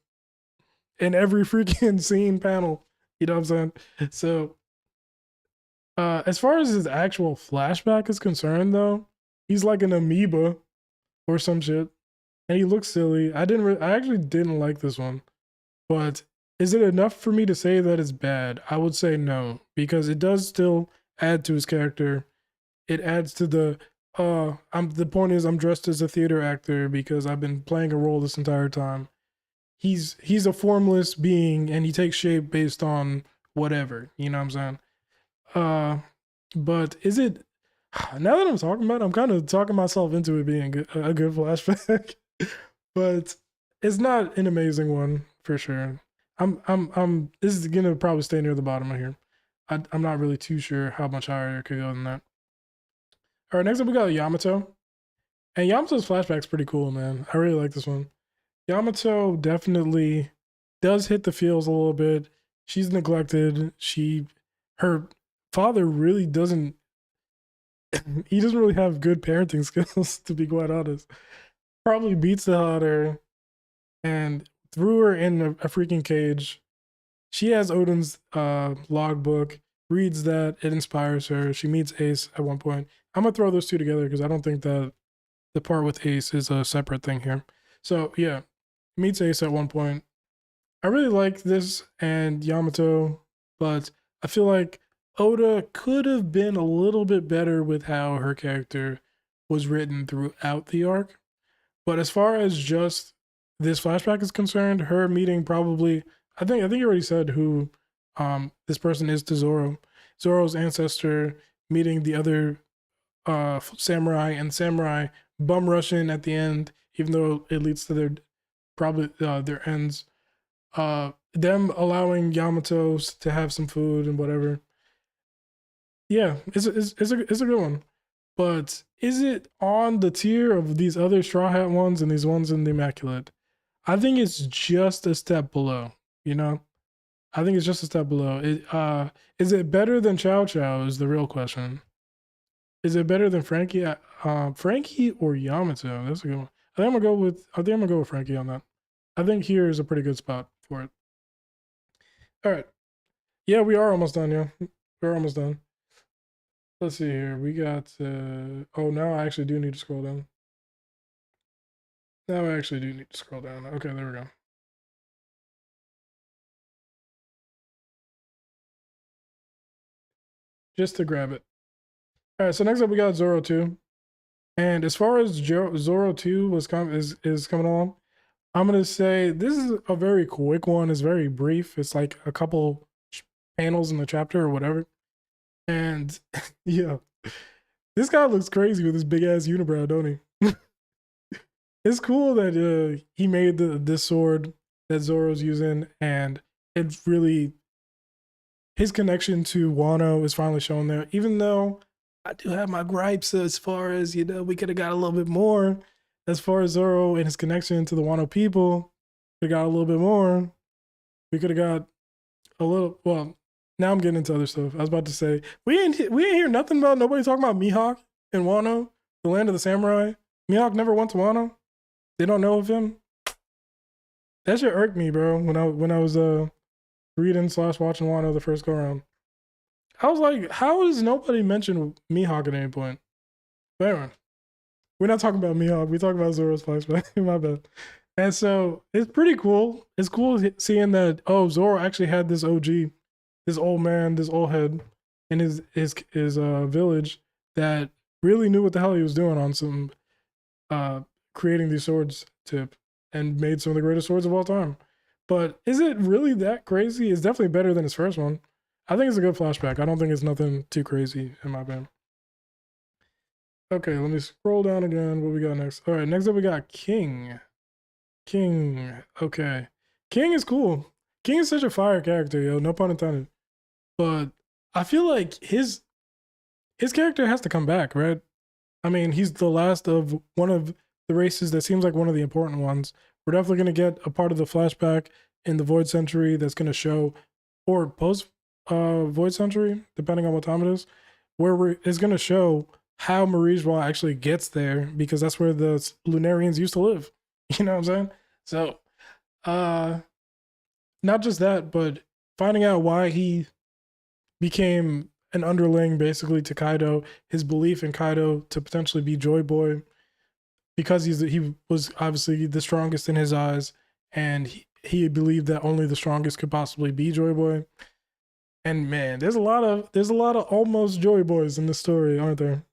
in every freaking scene panel. You know what I'm saying? So, as far as his actual flashback is concerned, though, he's like an amoeba or some shit, and he looks silly. I actually didn't like this one, but is it enough for me to say that it's bad? I would say no, because it does still add to his character. It adds to the the point is I'm dressed as a theater actor because I've been playing a role this entire time. He's a formless being and he takes shape based on whatever, you know what I'm saying? But is it, now that I'm talking about it, I'm kind of talking myself into it being a good flashback. But it's not an amazing one for sure. This is gonna probably stay near the bottom of here. I'm not really too sure how much higher it could go than that. All right, next up we got Yamato. And Yamato's flashback's pretty cool, man. I really like this one. Yamato definitely does hit the feels a little bit. she's neglected. Her father really doesn't. He doesn't really have good parenting skills, to be quite honest. Probably beats the hell out of her and threw her in a freaking cage. She has Odin's logbook, reads that, it inspires her. She meets Ace at one point. I'm gonna throw those two together because I don't think that the part with Ace is a separate thing here. So yeah, meets Ace at one point. I really like this and Yamato, but I feel like Oda could have been a little bit better with how her character was written throughout the arc. But as far as just this flashback is concerned, her meeting probably I think you already said who this person is to Zoro. Zoro's ancestor meeting the other samurai, and samurai bum rushing at the end, even though it leads to their ends. Them allowing Yamato to have some food and whatever. Yeah, it's a good one. But is it on the tier of these other Straw Hat ones and these ones in the Immaculate? I think it's just a step below, you know? I think it's just a step below. Is it better than Chou Chou is the real question. Is it better than Franky? Franky or Yamato? That's a good one. I think I'm gonna go with Franky on that. I think here is a pretty good spot for it. All right. Yeah, we are almost done, yeah. We're almost done. Let's see here. We got oh, now I actually do need to scroll down. Now I actually do need to scroll down. Okay, there we go. Just to grab it. All right, so next up we got Zoro 2. And as far as Zoro 2 is coming along, I'm going to say this is a very quick one. It's very brief. It's like a couple panels in the chapter or whatever. And yeah, this guy looks crazy with his big ass unibrow, don't he? It's cool that he made this sword that Zoro's using, and it's really his connection to Wano is finally shown there. Even though I do have my gripes as far as we could have got a little bit more as far as Zoro and his connection to the Wano people. Could have got a little bit more. We could have got a little. Well, now I'm getting into other stuff. I was about to say we ain't hear nothing about nobody talking about Mihawk and Wano, the land of the samurai. Mihawk never went to Wano. They don't know of him. That shit irked me, bro. When I was reading / watching Wano the first go around, I was like, how has nobody mentioned Mihawk at any point? But anyway, we're not talking about Mihawk. We talk about Zoro's flashback. My bad. And so it's pretty cool. It's cool seeing that Zoro actually had this OG, this old man, this old head in his village that really knew what the hell he was doing on some creating these swords tip and made some of the greatest swords of all time. But is it really that crazy? It's definitely better than his first one. I think it's a good flashback. I don't think it's nothing too crazy in my opinion. Okay, let me scroll down again. What we got next? All right, next up we got King. Okay. King is cool. King is such a fire character, yo. No pun intended. But I feel like his character has to come back, right? I mean, he's the last of one of the races that seems like one of the important ones. We're definitely going to get a part of the flashback in the Void Century that's going to show, or post Void Century, depending on what time it is, where it's going to show how Marijwa actually gets there, because that's where the Lunarians used to live. You know what I'm saying? So, not just that, but finding out why he became an underling basically to Kaido, his belief in Kaido to potentially be Joy Boy, because he was obviously the strongest in his eyes, and he believed that only the strongest could possibly be Joy Boy. And man, there's a lot of almost Joy Boys in the story, aren't there?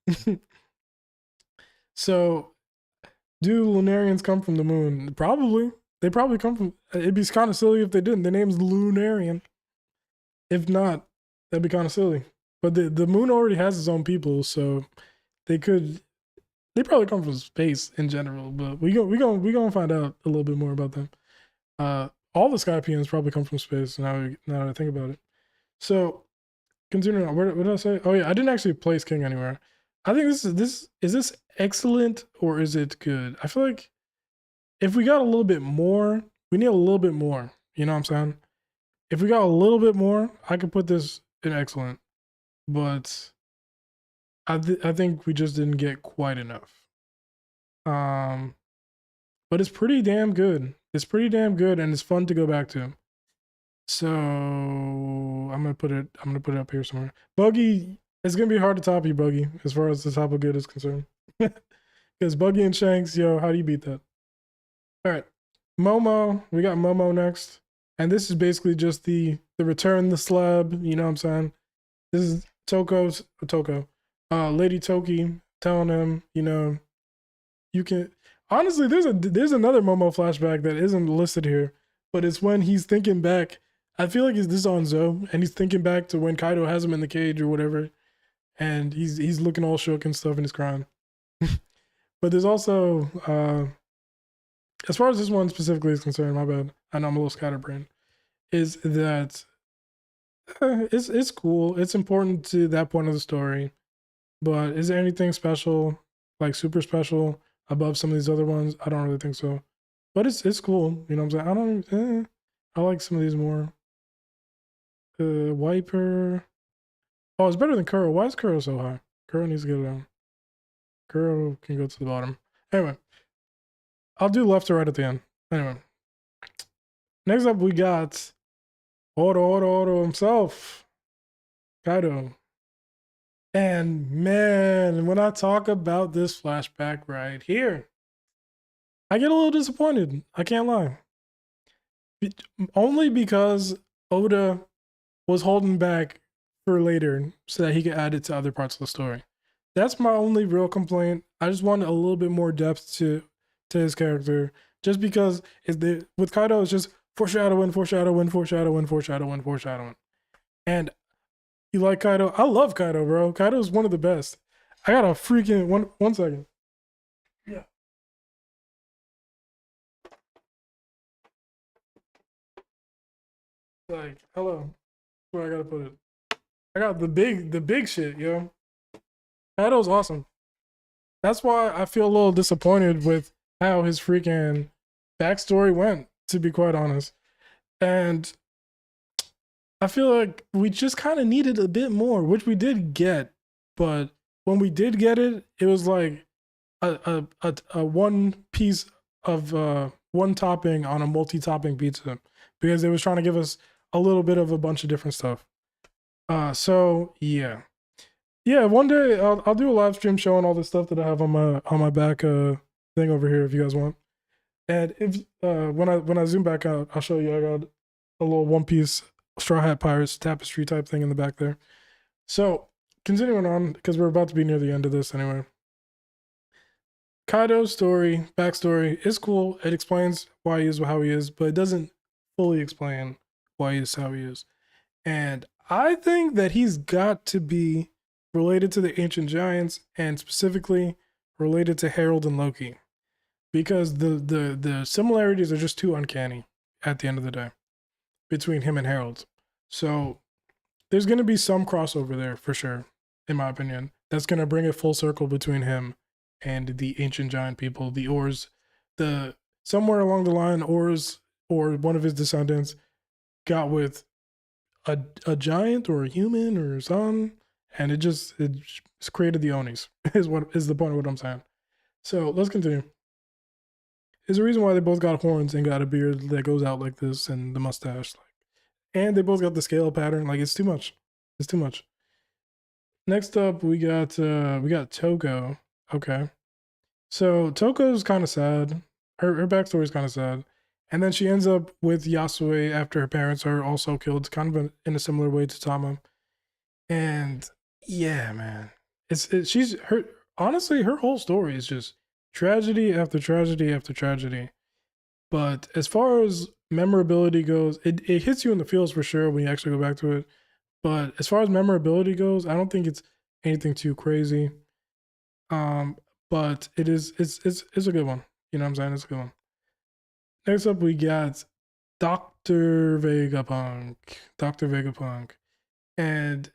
So, do Lunarians come from the moon? Probably. They probably come from. It'd be kind of silly if they didn't. Their name's Lunarian. If not, that'd be kind of silly. But the moon already has its own people, so they probably come from space in general. But we gonna find out a little bit more about them. All the Skypians probably come from space. Now that I think about it. So continuing on, what did I say? Oh yeah, I didn't actually place King anywhere. I think is this excellent or is it good? I feel like if we got a little bit more, we need a little bit more. You know what I'm saying? If we got a little bit more, I could put this in excellent. But I think we just didn't get quite enough. But it's pretty damn good. It's pretty damn good, and it's fun to go back to. So I'm gonna put it up here somewhere. Buggy, it's gonna be hard to top you, Buggy, as far as the top of good is concerned. Because Buggy and Shanks, yo, how do you beat that? All right, Momo, we got Momo next, and this is basically just the return the slab. You know what I'm saying? This is Toko, Lady Toki telling him, you know, you can. Honestly, there's another Momo flashback that isn't listed here, but it's when he's thinking back. I feel like this is on Zo, and he's thinking back to when Kaido has him in the cage or whatever, and he's looking all shook and stuff, and he's crying. But there's also, as far as this one specifically is concerned, my bad, I know I'm a little scatterbrained, is that it's cool. It's important to that point of the story, but is there anything special, like super special, above some of these other ones? I don't really think so. But it's cool, you know what I'm saying? I like some of these more. Wyper. Oh, it's better than Kuro. Why is Kuro so high? Kuro needs to go down. Kuro can go to the bottom. Anyway, I'll do left to right at the end. Anyway, next up we got Oro himself, Kaido. And man, when I talk about this flashback right here, I get a little disappointed. I can't lie. Only because Oda was holding back for later so that he could add it to other parts of the story. That's my only real complaint. I just wanted a little bit more depth to his character. Just because with Kaido, it's just foreshadowing. And you like Kaido? I love Kaido, bro. Kaido's one of the best. I got a freaking one second. Yeah. Like, hello. Where I gotta put it. I got the big shit, yo. Kaido's awesome. That's why I feel a little disappointed with how his freaking backstory went, to be quite honest. And I feel like we just kind of needed a bit more, which we did get. But when we did get it, it was like a one piece of one topping on a multi-topping pizza, because they was trying to give us a little bit of a bunch of different stuff. So yeah. One day I'll do a live stream showing all the stuff that I have on my back thing over here if you guys want. And if when I zoom back out, I'll show you. I got a little One Piece Straw Hat Pirates tapestry type thing in the back there. So continuing on, because we're about to be near the end of this anyway. Kaido's story, backstory is cool. It explains why he is how he is, but it doesn't fully explain why he is how he is. And I think that he's got to be related to the ancient giants, and specifically related to Harold and Loki, because the similarities are just too uncanny at the end of the day between him and Harold. So there's going to be some crossover there for sure, in my opinion. That's going to bring it full circle between him and the ancient giant people, the Oars. Somewhere along the line, Oars or one of his descendants got with a giant or a human or something, and it created the Onis. is the point of what I'm saying. So let's continue. There's a reason why they both got horns and got a beard that goes out like this, and the mustache, and they both got the scale pattern. Like, it's too much. It's too much. Next up, we got Toko. Okay, so Toko's kind of sad. Her backstory is kind of sad. And then she ends up with Yasue after her parents are also killed, kind of in a similar way to Tama. And yeah, man, honestly, her whole story is just tragedy after tragedy after tragedy. But as far as memorability goes, it hits you in the feels for sure when you actually go back to it. But as far as memorability goes, I don't think it's anything too crazy. But it's a good one. You know what I'm saying? It's a good one. Next up, we got Dr. Vegapunk. Dr. Vegapunk. And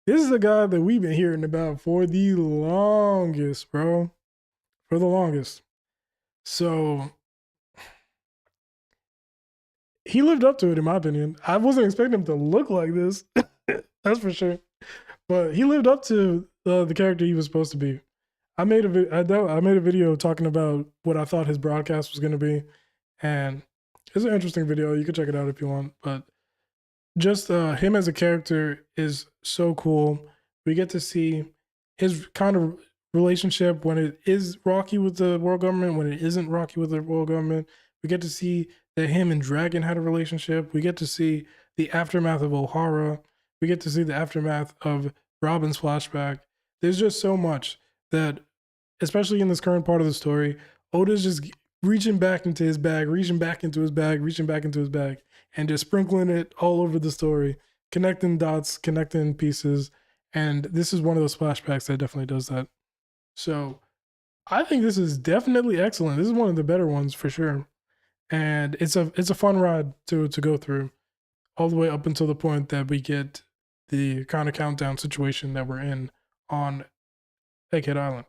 this is a guy that we've been hearing about for the longest, bro. For the longest. So he lived up to it in my opinion. I wasn't expecting him to look like this. That's for sure. But he lived up to the character he was supposed to be. I made a video talking about what I thought his broadcast was going to be, and it's an interesting video. You can check it out if you want. But just him as a character is so cool. We get to see his kind of relationship when it is rocky with the world government, when it isn't rocky with the world government. We get to see that him and Dragon had a relationship. We get to see the aftermath of O'Hara. We get to see the aftermath of Robin's flashback. There's just so much that, especially in this current part of the story, Oda's just reaching back into his bag, reaching back into his bag, and just sprinkling it all over the story, connecting dots, connecting pieces. And this is one of those flashbacks that definitely does that. So I think this is definitely excellent. This is one of the better ones for sure. And it's a fun ride to go through, all the way up until the point that we get the kind of countdown situation that we're in on Egghead Island.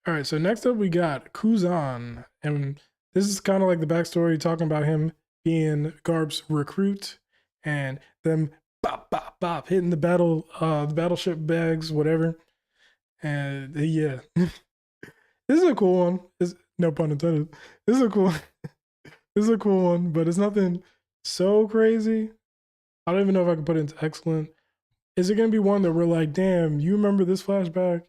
All right, so next up we got Kuzan, and this is kind of like the backstory, talking about him being Garp's recruit and them bop bop bop hitting the battleship bags, whatever. And yeah, this is a cool one. No pun intended. This is a cool one, but it's nothing so crazy. I don't even know if I can put it into excellent. Is it gonna be one that we're like, damn, you remember this flashback?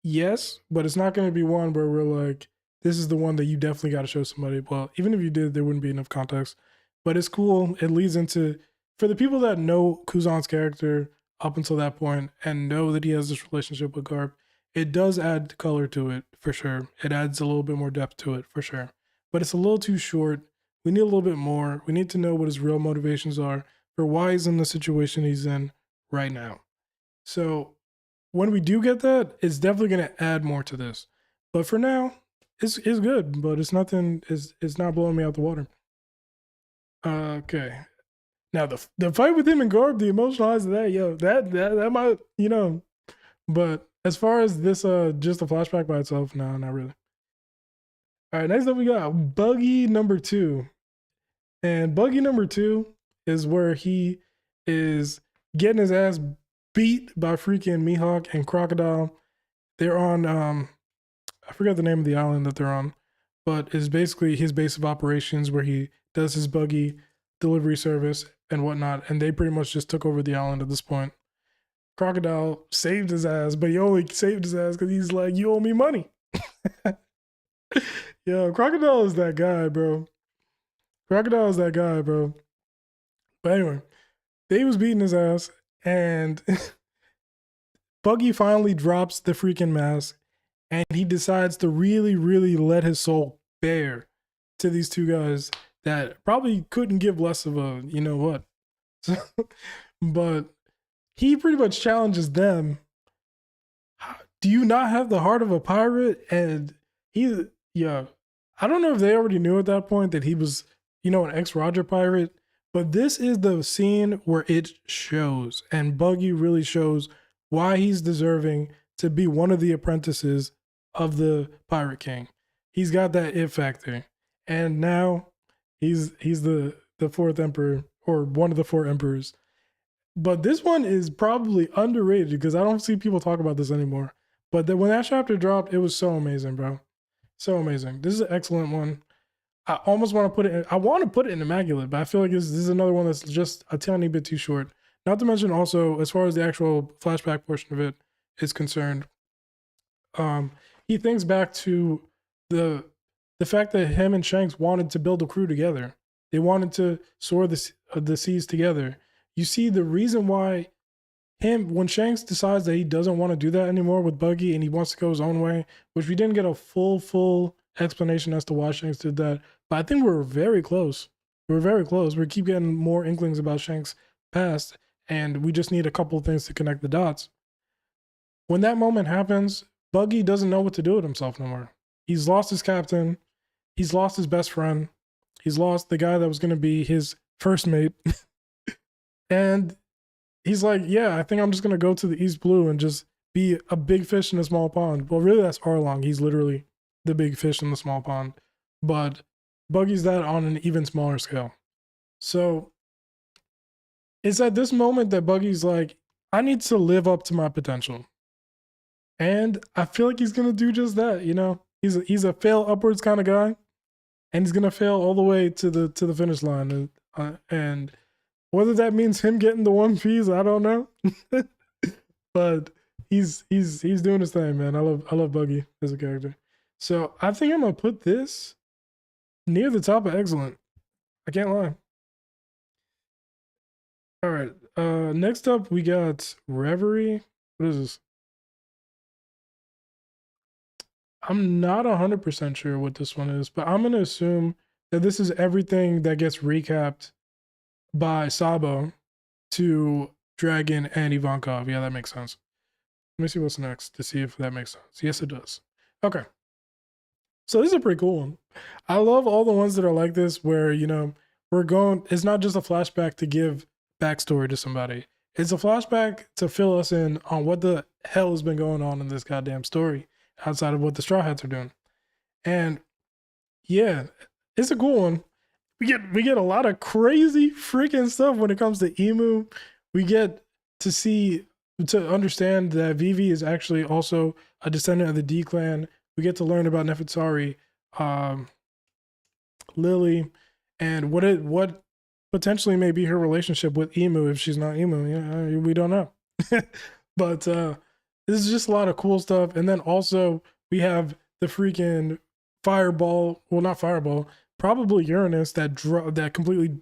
Yes, but it's not gonna be one where we're like, this is the one that you definitely got to show somebody. Well, even if you did, there wouldn't be enough context. But it's cool. It leads into, for the people that know Kuzan's character up until that point and know that he has this relationship with Garp, it does add color to it for sure. It adds a little bit more depth to it for sure. But it's a little too short. We need a little bit more. We need to know what his real motivations are for why he's in the situation he's in right now. So when we do get that, it's definitely going to add more to this. But for now, it's good, but it's nothing. It's not blowing me out the water. Okay, now the fight with him and Garp, the emotional eyes of that, yo, that might, you know. But as far as this, just a flashback by itself, no, not really. All right, next up we got Buggy number 2, and Buggy number 2 is where he is getting his ass beat by freaking Mihawk and Crocodile. They're on I forgot the name of the island that they're on, but it's basically his base of operations where he does his buggy delivery service and whatnot, and they pretty much just took over the island at this point. Crocodile saved his ass, but he only saved his ass because he's like, you owe me money. Yo, Crocodile is that guy, bro. Crocodile is that guy, bro. But anyway, they was beating his ass, and Buggy finally drops the freaking mask, and he decides to really, really let his soul bare to these two guys that probably couldn't give less of a, you know what. But he pretty much challenges them. Do you not have the heart of a pirate? And yeah, I don't know if they already knew at that point that he was, you know, an ex-Roger pirate, but this is the scene where it shows, and Buggy really shows why he's deserving to be one of the apprentices of the Pirate King. He's got that it factor, and now he's the fourth emperor, or one of the 4 emperors. But this one is probably underrated because I don't see people talk about this anymore. But when that chapter dropped, it was so amazing, bro. So amazing. This is an excellent one. I almost want to put it in, I want to put it in Immaculate, but I feel like this is another one that's just a tiny bit too short. Not to mention also, as far as the actual flashback portion of it is concerned, he thinks back to the fact that him and Shanks wanted to build a crew together. They wanted to soar the seas together. You see the reason why when Shanks decides that he doesn't want to do that anymore with Buggy and he wants to go his own way, which we didn't get a full explanation as to why Shanks did that, but I think we're very close. We're very close. We keep getting more inklings about Shanks' past, and we just need a couple of things to connect the dots. When that moment happens, Buggy doesn't know what to do with himself no more. He's lost his captain. He's lost his best friend. He's lost the guy that was going to be his first mate. And he's like, yeah, I think I'm just going to go to the East Blue and just be a big fish in a small pond. Well, really, that's Arlong. He's literally the big fish in the small pond. But Buggy's that on an even smaller scale. So it's at this moment that Buggy's like, I need to live up to my potential. And I feel like he's gonna do just that, you know? He's a fail upwards kind of guy, and he's gonna fail all the way to the finish line. And whether that means him getting the One Piece, I don't know. But he's doing his thing, man. I love Buggy as a character. So I think I'm gonna put this near the top of excellent. I can't lie. All right. Next up we got Reverie. What is this? I'm not 100% sure what this one is, but I'm gonna assume that this is everything that gets recapped by Sabo to Dragon and Ivankov. Yeah, that makes sense. Let me see what's next to see if that makes sense. Yes, it does. Okay. So this is a pretty cool one. I love all the ones that are like this where, you know, it's not just a flashback to give backstory to somebody. It's a flashback to fill us in on what the hell has been going on in this goddamn story outside of what the Straw Hats are doing. And yeah, it's a cool one. We get a lot of crazy freaking stuff when it comes to Emu. We get to understand that Vivi is actually also a descendant of the D clan. We get to learn about Nefertari, Lily, and what potentially may be her relationship with Emu if she's not Emu. Yeah, we don't know. But this is just a lot of cool stuff. And then also we have the freaking fireball. Well, not fireball. Probably Uranus that completely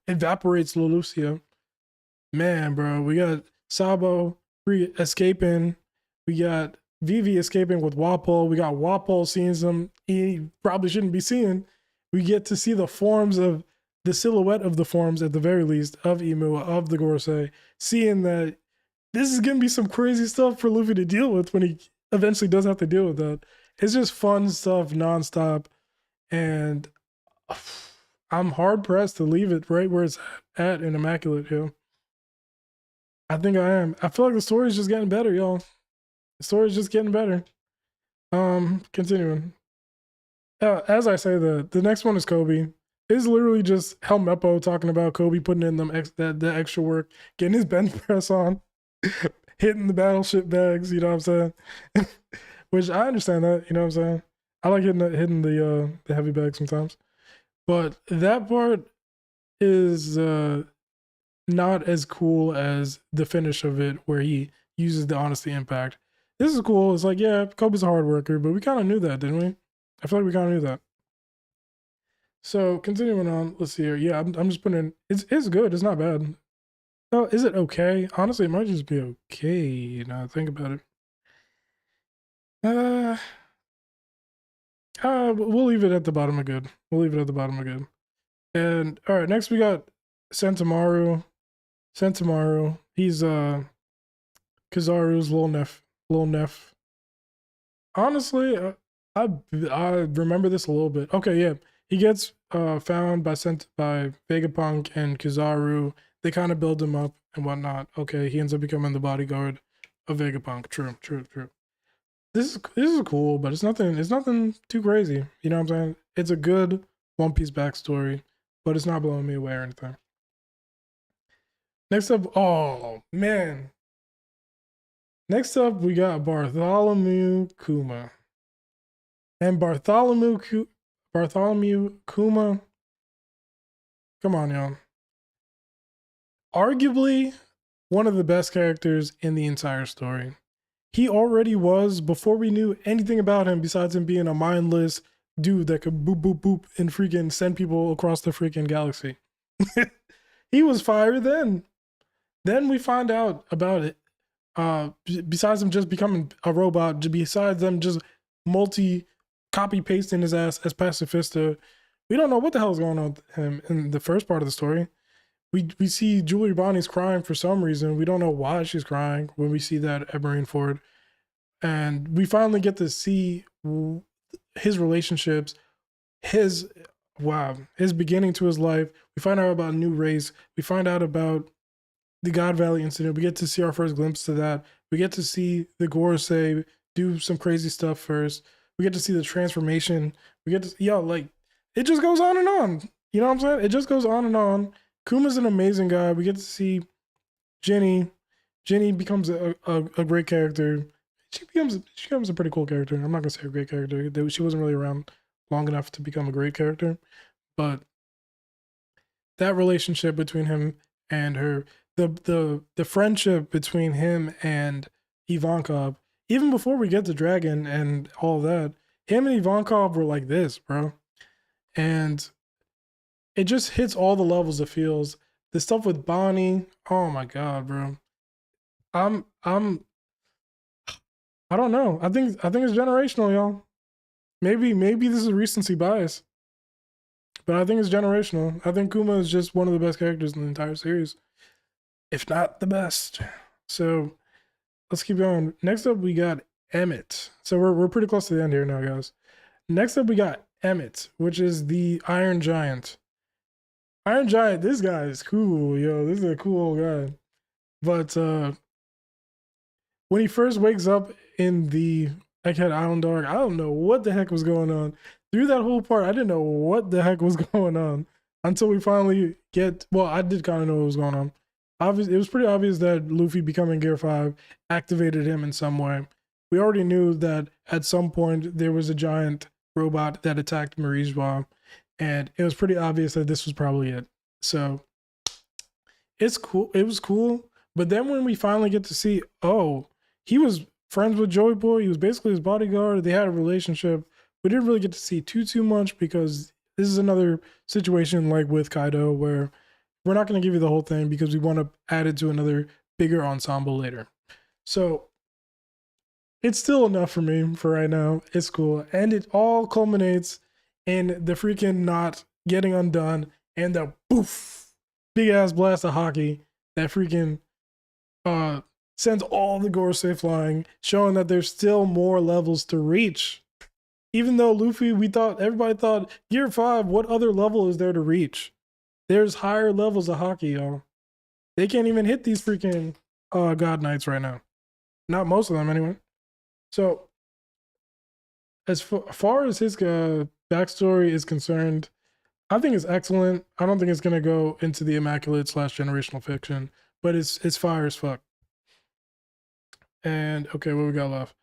evaporates Leloucia. Man, bro, we got Sabo escaping. We got Vivi escaping with Walpole. We got Walpole seeing some he probably shouldn't be seeing. We get to see the silhouette of the forms at the very least of Emu, of the Gorosei, seeing that this is gonna be some crazy stuff for Luffy to deal with when he eventually does have to deal with that. It's just fun stuff nonstop, and I'm hard pressed to leave it right where it's at in Immaculate Hill. I think I am. I feel like the story is just getting better, y'all. The story is just getting better. Continuing. As I say, the next one is Kobe. It's literally just Helmeppo talking about Kobe putting in the extra work, getting his bench press on, hitting the battleship bags. You know what I'm saying? Which I understand that. You know what I'm saying? I like hitting the heavy bags sometimes, but that part is not as cool as the finish of it, where he uses the honesty impact. This is cool. It's like, yeah, Kobe's a hard worker, but we kind of knew that, didn't we? I feel like we kind of knew that. So continuing on, let's see here. Yeah, I'm just putting in. It's good. It's not bad. No, is it okay? Honestly, it might just be okay. You know, think about it. We'll leave it at the bottom of good. We'll leave it at the bottom of good. And all right, next we got Sentomaru. Sentomaru. He's Kizaru's little nephew. Honestly, I remember this a little bit. Okay, yeah. He gets found by Vegapunk and Kizaru. They kind of build him up and whatnot. Okay, he ends up becoming the bodyguard of Vegapunk. True. This is cool, but it's nothing too crazy. You know what I'm saying? It's a good One Piece backstory, but it's not blowing me away or anything. Next up, oh man. Next up, we got Bartholomew Kuma. And Bartholomew Kuma. Come on, y'all. Arguably one of the best characters in the entire story. He already was, before we knew anything about him, besides him being a mindless dude that could boop, boop, boop, and freaking send people across the freaking galaxy. He was fire then. Then we find out about it. Besides him just becoming a robot, besides them just copy pasting his ass as pacifista, we don't know what the hell is going on with him in the first part of the story. We see Julie Bonnie's crying for some reason. We don't know why she's crying when we see that at Marineford. And we finally get to see his relationships, his beginning to his life. We find out about a new race. We find out about the God Valley incident. We get to see our first glimpse to that. We get to see the Gorosei do some crazy stuff first. We get to see the transformation. We get to, it just goes on and on. You know what I'm saying? It just goes on and on. Kuma's an amazing guy. We get to see Jenny. Jenny becomes a great character. She becomes a pretty cool character. I'm not gonna say a great character. She wasn't really around long enough to become a great character, but that relationship between him and her, the friendship between him and Ivankov, even before we get to Dragon and all that, him and Ivankov were like this, bro. And it just hits all the levels of feels. The stuff with Bonnie, oh my god, bro. I don't know. I think it's generational, y'all. Maybe this is recency bias. But I think it's generational. I think Kuma is just one of the best characters in the entire series, if not the best. So let's keep going. Next up, we got Emmett. So we're pretty close to the end here now, guys. Next up, we got Emmett, which is the Iron Giant. Iron Giant, this guy is cool, yo. This is a cool guy. But when he first wakes up in the Egghead Island Arc, I don't know what the heck was going on. Through that whole part, I didn't know what the heck was going on until we finally get, well, I did kind of know what was going on. It was pretty obvious that Luffy becoming Gear 5 activated him in some way. We already knew that at some point there was a giant robot that attacked Marijois, and it was pretty obvious that this was probably it. So it's cool. It was cool. But then when we finally get to see, oh, he was friends with Joey Boy. He was basically his bodyguard. They had a relationship. We didn't really get to see too much because this is another situation like with Kaido where we're not going to give you the whole thing because we want to add it to another bigger ensemble later. So it's still enough for me for right now. It's cool. And it all culminates in the freaking knot getting undone and the poof, big ass blast of hockey that freaking sends all the Gorosei flying, showing that there's still more levels to reach. Even though Luffy, everybody thought, Gear 5, what other level is there to reach? There's higher levels of hockey, y'all. They can't even hit these freaking God Knights right now. Not most of them, anyway. So, as far as his backstory is concerned, I think it's excellent. I don't think it's going to go into the immaculate / generational fiction, but it's fire as fuck. And, okay, what we got left?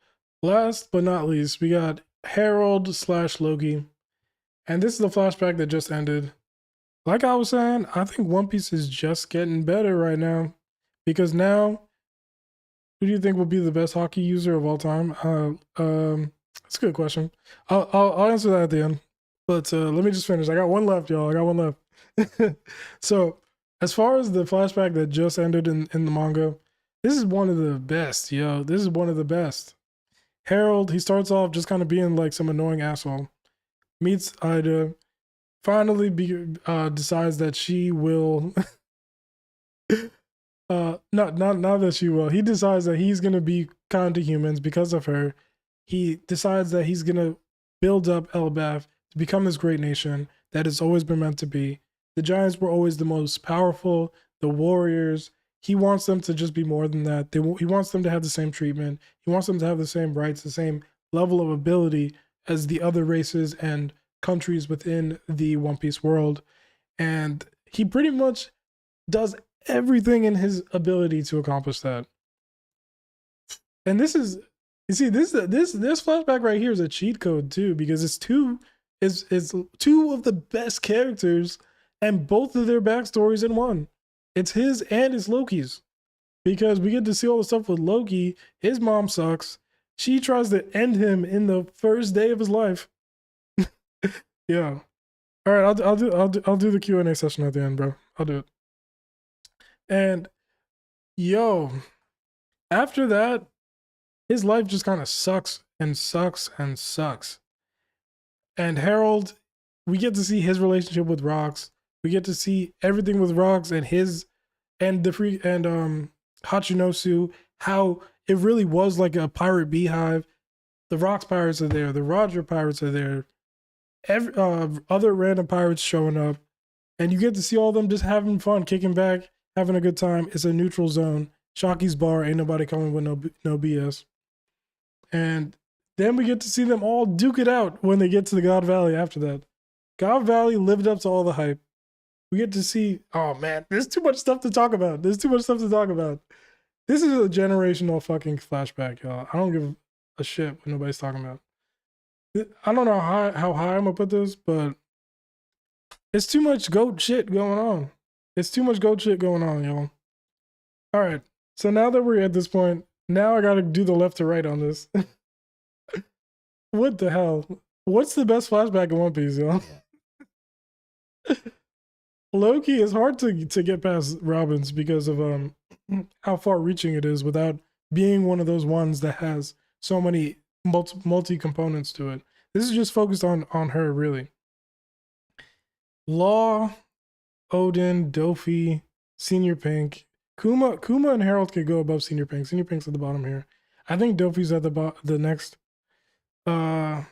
Last but not least, we got Harold / Loki. And this is the flashback that just ended. Like I was saying, I think One Piece is just getting better right now. Because now, who do you think will be the best hockey user of all time? That's a good question. I'll answer that at the end. But let me just finish. I got one left, y'all. I got one left. So, as far as the flashback that just ended in the manga, this is one of the best, yo. This is one of the best. Harold, he starts off just kind of being like some annoying asshole. Meets Ida. Finally decides that she will... not that she will. He decides that he's going to be kind to humans because of her. He decides that he's going to build up Elbaf to become this great nation that has always been meant to be. The Giants were always the most powerful, the warriors. He wants them to just be more than that. He wants them to have the same treatment. He wants them to have the same rights, the same level of ability as the other races and countries within the One Piece world. And he pretty much does everything in his ability to accomplish that. And this is, you see, this flashback right here is a cheat code too, because it's two of the best characters and both of their backstories in one. It's his and it's Loki's, because we get to see all the stuff with Loki. His mom sucks. She tries to end him in the first day of his life. Yeah. All right, I'll do the Q&A session at the end, bro. I'll do it. And yo, after that, his life just kind of sucks and sucks and sucks. And Harold, we get to see his relationship with Rocks. We get to see everything with Rocks and Hachinosu, how it really was like a pirate beehive. The Rocks pirates are there. The Roger pirates are there. Other random pirates showing up. And you get to see all of them just having fun, kicking back, having a good time. It's a neutral zone. Shocky's bar, ain't nobody coming with no BS. And then we get to see them all duke it out when they get to the God Valley after that. God Valley lived up to all the hype. We get to see, oh man, there's too much stuff to talk about. There's too much stuff to talk about. This is a generational fucking flashback, y'all. I don't give a shit what nobody's talking about. I don't know how high I'm gonna put this, but it's too much goat shit going on. It's too much goat shit going on, y'all. All right, so now that we're at this point, now I gotta do the left to right on this. What the hell? What's the best flashback in One Piece, y'all? Loki is hard to get past Robin's because of how far reaching it is without being one of those ones that has so many multi components to it. This is just focused on her, really. Law, Odin, Dofi, Senior Pink, Kuma and Harold could go above Senior Pink. Senior Pink's at the bottom here. I think Dofi's at the next. But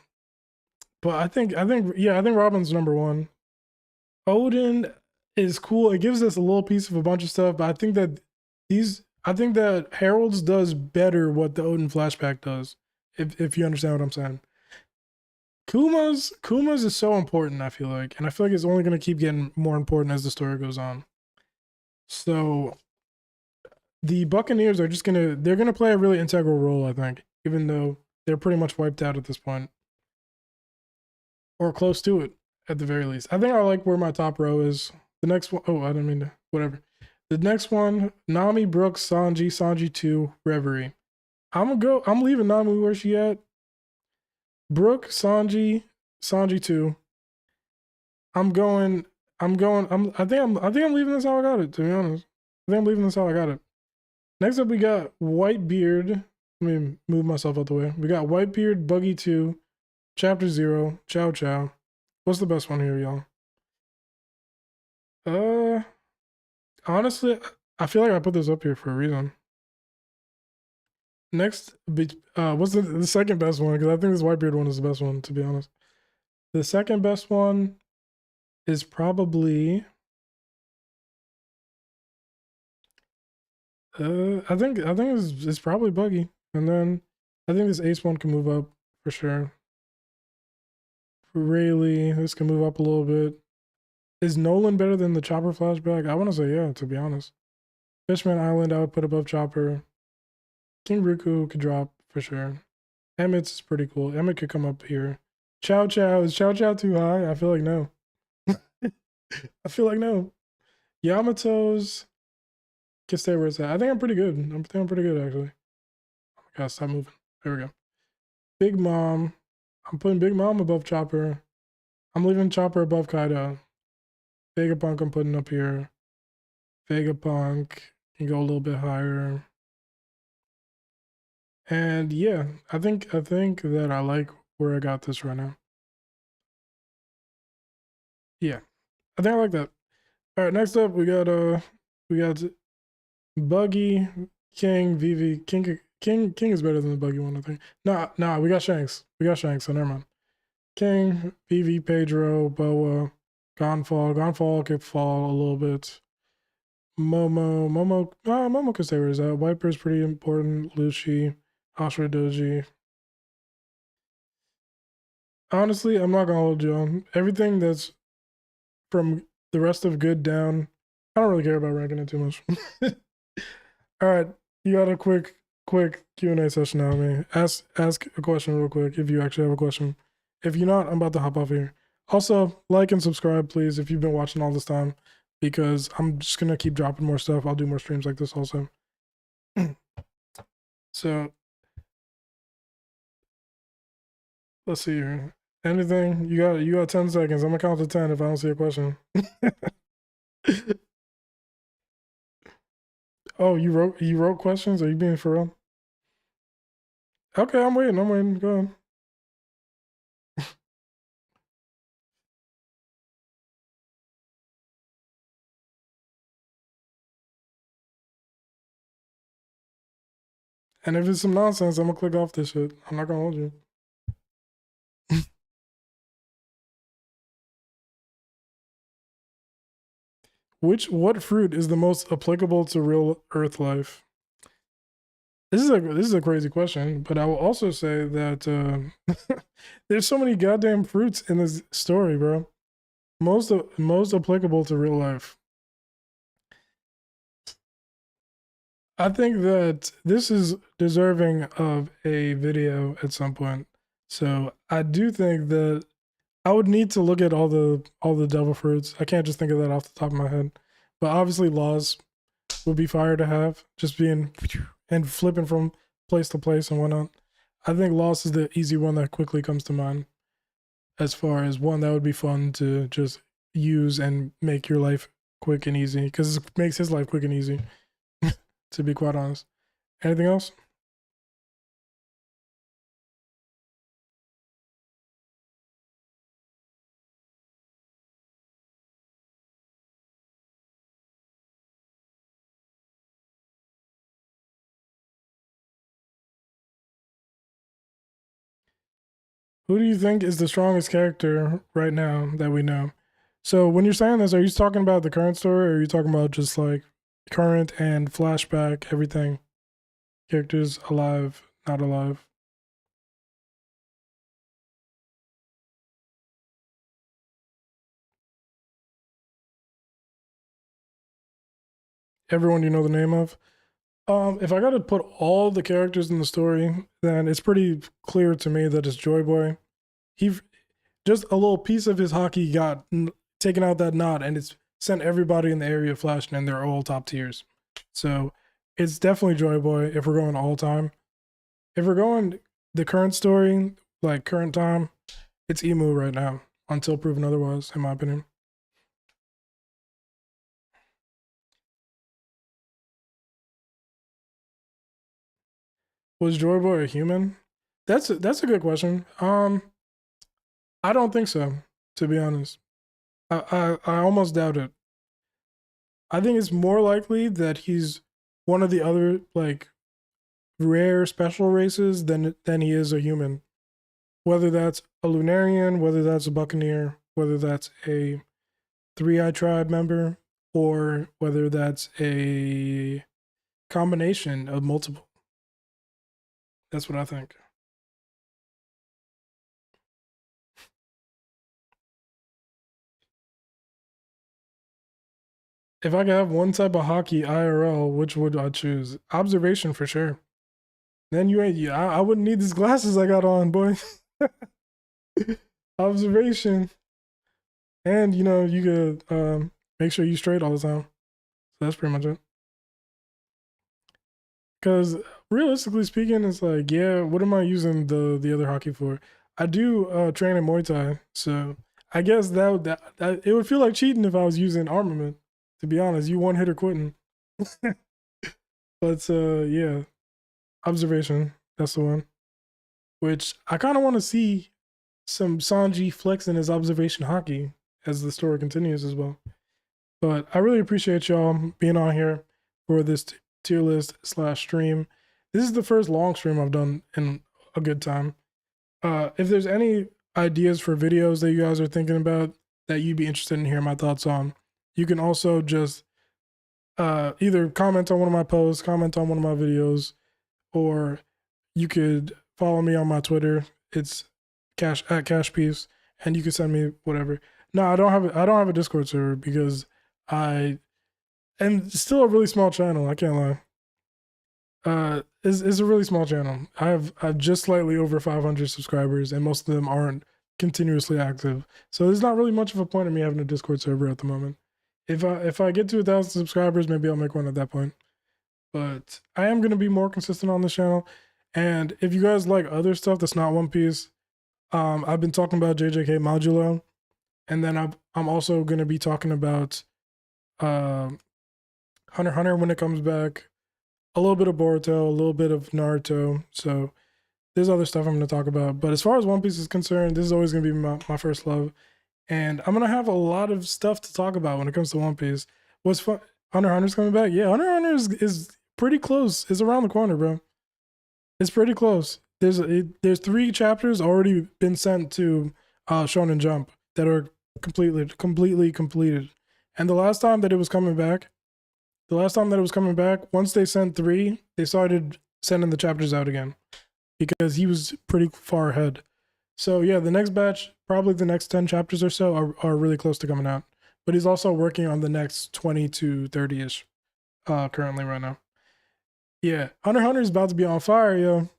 I think Robin's number one. Odin is cool. It gives us a little piece of a bunch of stuff, but I think that Harold's does better what the Odin flashback does. If you understand what I'm saying. Kuma's is so important, I feel like, and I feel like it's only going to keep getting more important as the story goes on. So the Buccaneers are they're gonna play a really integral role, I think, even though they're pretty much wiped out at this point, or close to it at the very least. I think I like where my top row is. The next one, oh, I didn't mean to, whatever. The next one, Nami, Brook, Sanji 2, Reverie. I'm leaving Nami where she at. Brook, Sanji 2. I think I'm leaving this how I got it, to be honest. I think I'm leaving this how I got it. Next up, we got Whitebeard. Let me move myself out the way. We got Whitebeard, Buggy 2, Chapter 0, Chou Chou. What's the best one here, y'all? Honestly, I feel like I put this up here for a reason. Next, what's the second best one? Because I think this Whitebeard one is the best one, to be honest. The second best one is probably... I think it's probably Buggy. And then I think this Ace one can move up for sure. For Rayleigh, this can move up a little bit. Is Noland better than the Chopper flashback? I want to say yeah, to be honest. Fishman Island, I would put above Chopper. King Riku could drop for sure. Emmett's is pretty cool. Emmett could come up here. Chou Chou, is Chou Chou too high? I feel like no. I feel like no. Yamato's can stay where it's at. I think I'm pretty good. I think I'm pretty good actually. Oh my god, stop moving. There we go. Big Mom. I'm putting Big Mom above Chopper. I'm leaving Chopper above Kaido. Vegapunk I'm putting up here. Vegapunk can go a little bit higher. And yeah, I think that I like where I got this right now. Yeah, I think I like that. All right, next up we got Buggy, King, Vivi. King is better than the Buggy one, I think. Nah, we got Shanks. So never mind. King, Vivi, Pedro, Boa, Gan Fall. Gan Fall could fall a little bit. Momo could stay where it's at. Wyper's pretty important. Lucci, Ashura Doji. Honestly, I'm not gonna hold you on. Everything that's from the rest of good down, I don't really care about ranking it too much. All right, you got a quick Q&A session now, man. Ask a question real quick if you actually have a question. If you're not, I'm about to hop off here. Also, like and subscribe, please, if you've been watching all this time, because I'm just gonna keep dropping more stuff. I'll do more streams like this also. So let's see here. Anything? You got 10 seconds. I'm gonna count to 10 if I don't see a question. Oh, you wrote questions? Are you being for real? Okay, I'm waiting. Go ahead. And if it's some nonsense, I'm gonna click off this shit. I'm not gonna hold you. What fruit is the most applicable to real Earth life? This is a crazy question, but I will also say that there's so many goddamn fruits in this story, bro. most applicable to real life. I think that this is deserving of a video at some point. So I do think that I would need to look at all the devil fruits. I can't just think of that off the top of my head. But obviously laws would be fire to have, just being and flipping from place to place and whatnot. I think loss is the easy one that quickly comes to mind, as far as one that would be fun to just use and make your life quick and easy, because it makes his life quick and easy, to be quite honest. Anything else? Who do you think is the strongest character right now that we know? So when you're saying this, are you talking about the current story, or are you talking about just like current and flashback, everything? Characters alive, not alive? Everyone you know the name of? If I gotta put all the characters in the story, then it's pretty clear to me that it's Joy Boy. He just a little piece of his hockey got taken out that knot, and it's sent everybody in the area flashing, and they're all top tiers. So it's definitely Joy Boy if we're going all time. If we're going the current story, like current time, it's Emu right now, until proven otherwise, in my opinion. Was Joy Boy a human? That's a good question. I don't think so, to be honest. I almost doubt it. I think it's more likely that he's one of the other like rare special races than he is a human. Whether that's a Lunarian, whether that's a Buccaneer, whether that's a Three-Eye Tribe member, or whether that's a combination of multiple. That's what I think. If I could have one type of hockey IRL, which would I choose? Observation for sure. Then you ain't. Yeah, I wouldn't need these glasses I got on, boy. Observation, and you know you could make sure you straight all the time. So that's pretty much it. Because realistically speaking, it's like, yeah, what am I using the other hockey for? I do train in Muay Thai, so I guess that it would feel like cheating if I was using armament. To be honest, you one hitter quitting. But yeah, observation. That's the one. Which I kind of want to see some Sanji flexing his observation hockey as the story continues as well. But I really appreciate y'all being on here for this tier list / stream. This is the first long stream I've done in a good time. If there's any ideas for videos that you guys are thinking about that you'd be interested in hearing my thoughts on, you can also just either comment on one of my posts, comment on one of my videos, or you could follow me on my Twitter. It's @cashpiece, and you can send me whatever. No, I don't have a Discord server because I am still a really small channel. I can't lie. It's a really small channel. I've just slightly over 500 subscribers, and most of them aren't continuously active. So there's not really much of a point in me having a Discord server at the moment. If I get to 1,000 subscribers, maybe I'll make one at that point. But I am gonna be more consistent on this channel. And if you guys like other stuff that's not One Piece, I've been talking about JJK Modulo, and then I'm also gonna be talking about Hunter x Hunter when it comes back, a little bit of Boruto, a little bit of Naruto. So there's other stuff I'm gonna talk about. But as far as One Piece is concerned, this is always gonna be my first love, and I'm gonna have a lot of stuff to talk about when it comes to One Piece. What's fun? Hunter x Hunter's coming back. Yeah, Hunter x Hunter is pretty close. It's around the corner, bro. It's pretty close. There's 3 chapters already been sent to Shonen Jump that are completely completed. And the last time that it was coming back, once they sent 3, they started sending the chapters out again because he was pretty far ahead. So yeah, the next batch, probably the next 10 chapters or so are really close to coming out. But he's also working on the next 20 to 30-ish currently right now. Yeah, Hunter x Hunter is about to be on fire, yo.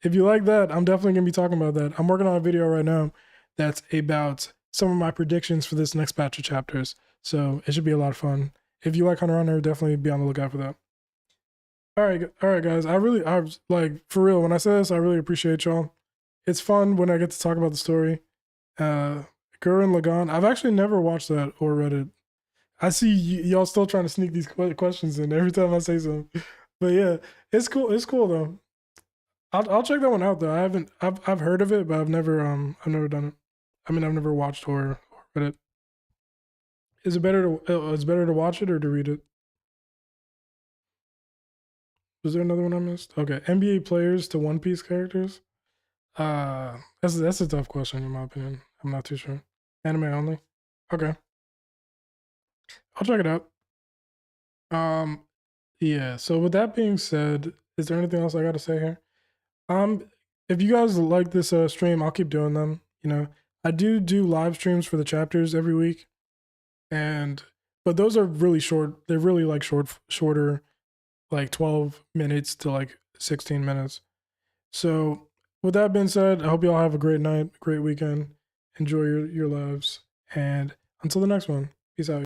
If you like that, I'm definitely gonna be talking about that. I'm working on a video right now that's about some of my predictions for this next batch of chapters. So it should be a lot of fun. If you like Hunter x Hunter, definitely be on the lookout for that. All right, guys. I was like, for real, when I say this, I really appreciate y'all. It's fun when I get to talk about the story. Gurren Lagann. I've actually never watched that or read it. I see y'all still trying to sneak these questions in every time I say something. But yeah, it's cool. It's cool though. I'll check that one out though. I've heard of it, but I've never done it. I mean, I've never watched or read it. Is it better to watch it or to read it? Was there another one I missed? Okay, NBA players to One Piece characters. That's a tough question in my opinion. I'm not too sure. Anime only. Okay, I'll check it out. Yeah. So with that being said, is there anything else I got to say here? If you guys like this stream, I'll keep doing them. You know, I do live streams for the chapters every week, but those are really short. They're really like shorter, like 12 minutes to like 16 minutes. So with that being said, I hope you all have a great night, great weekend. Enjoy your lives, and until the next one, peace out.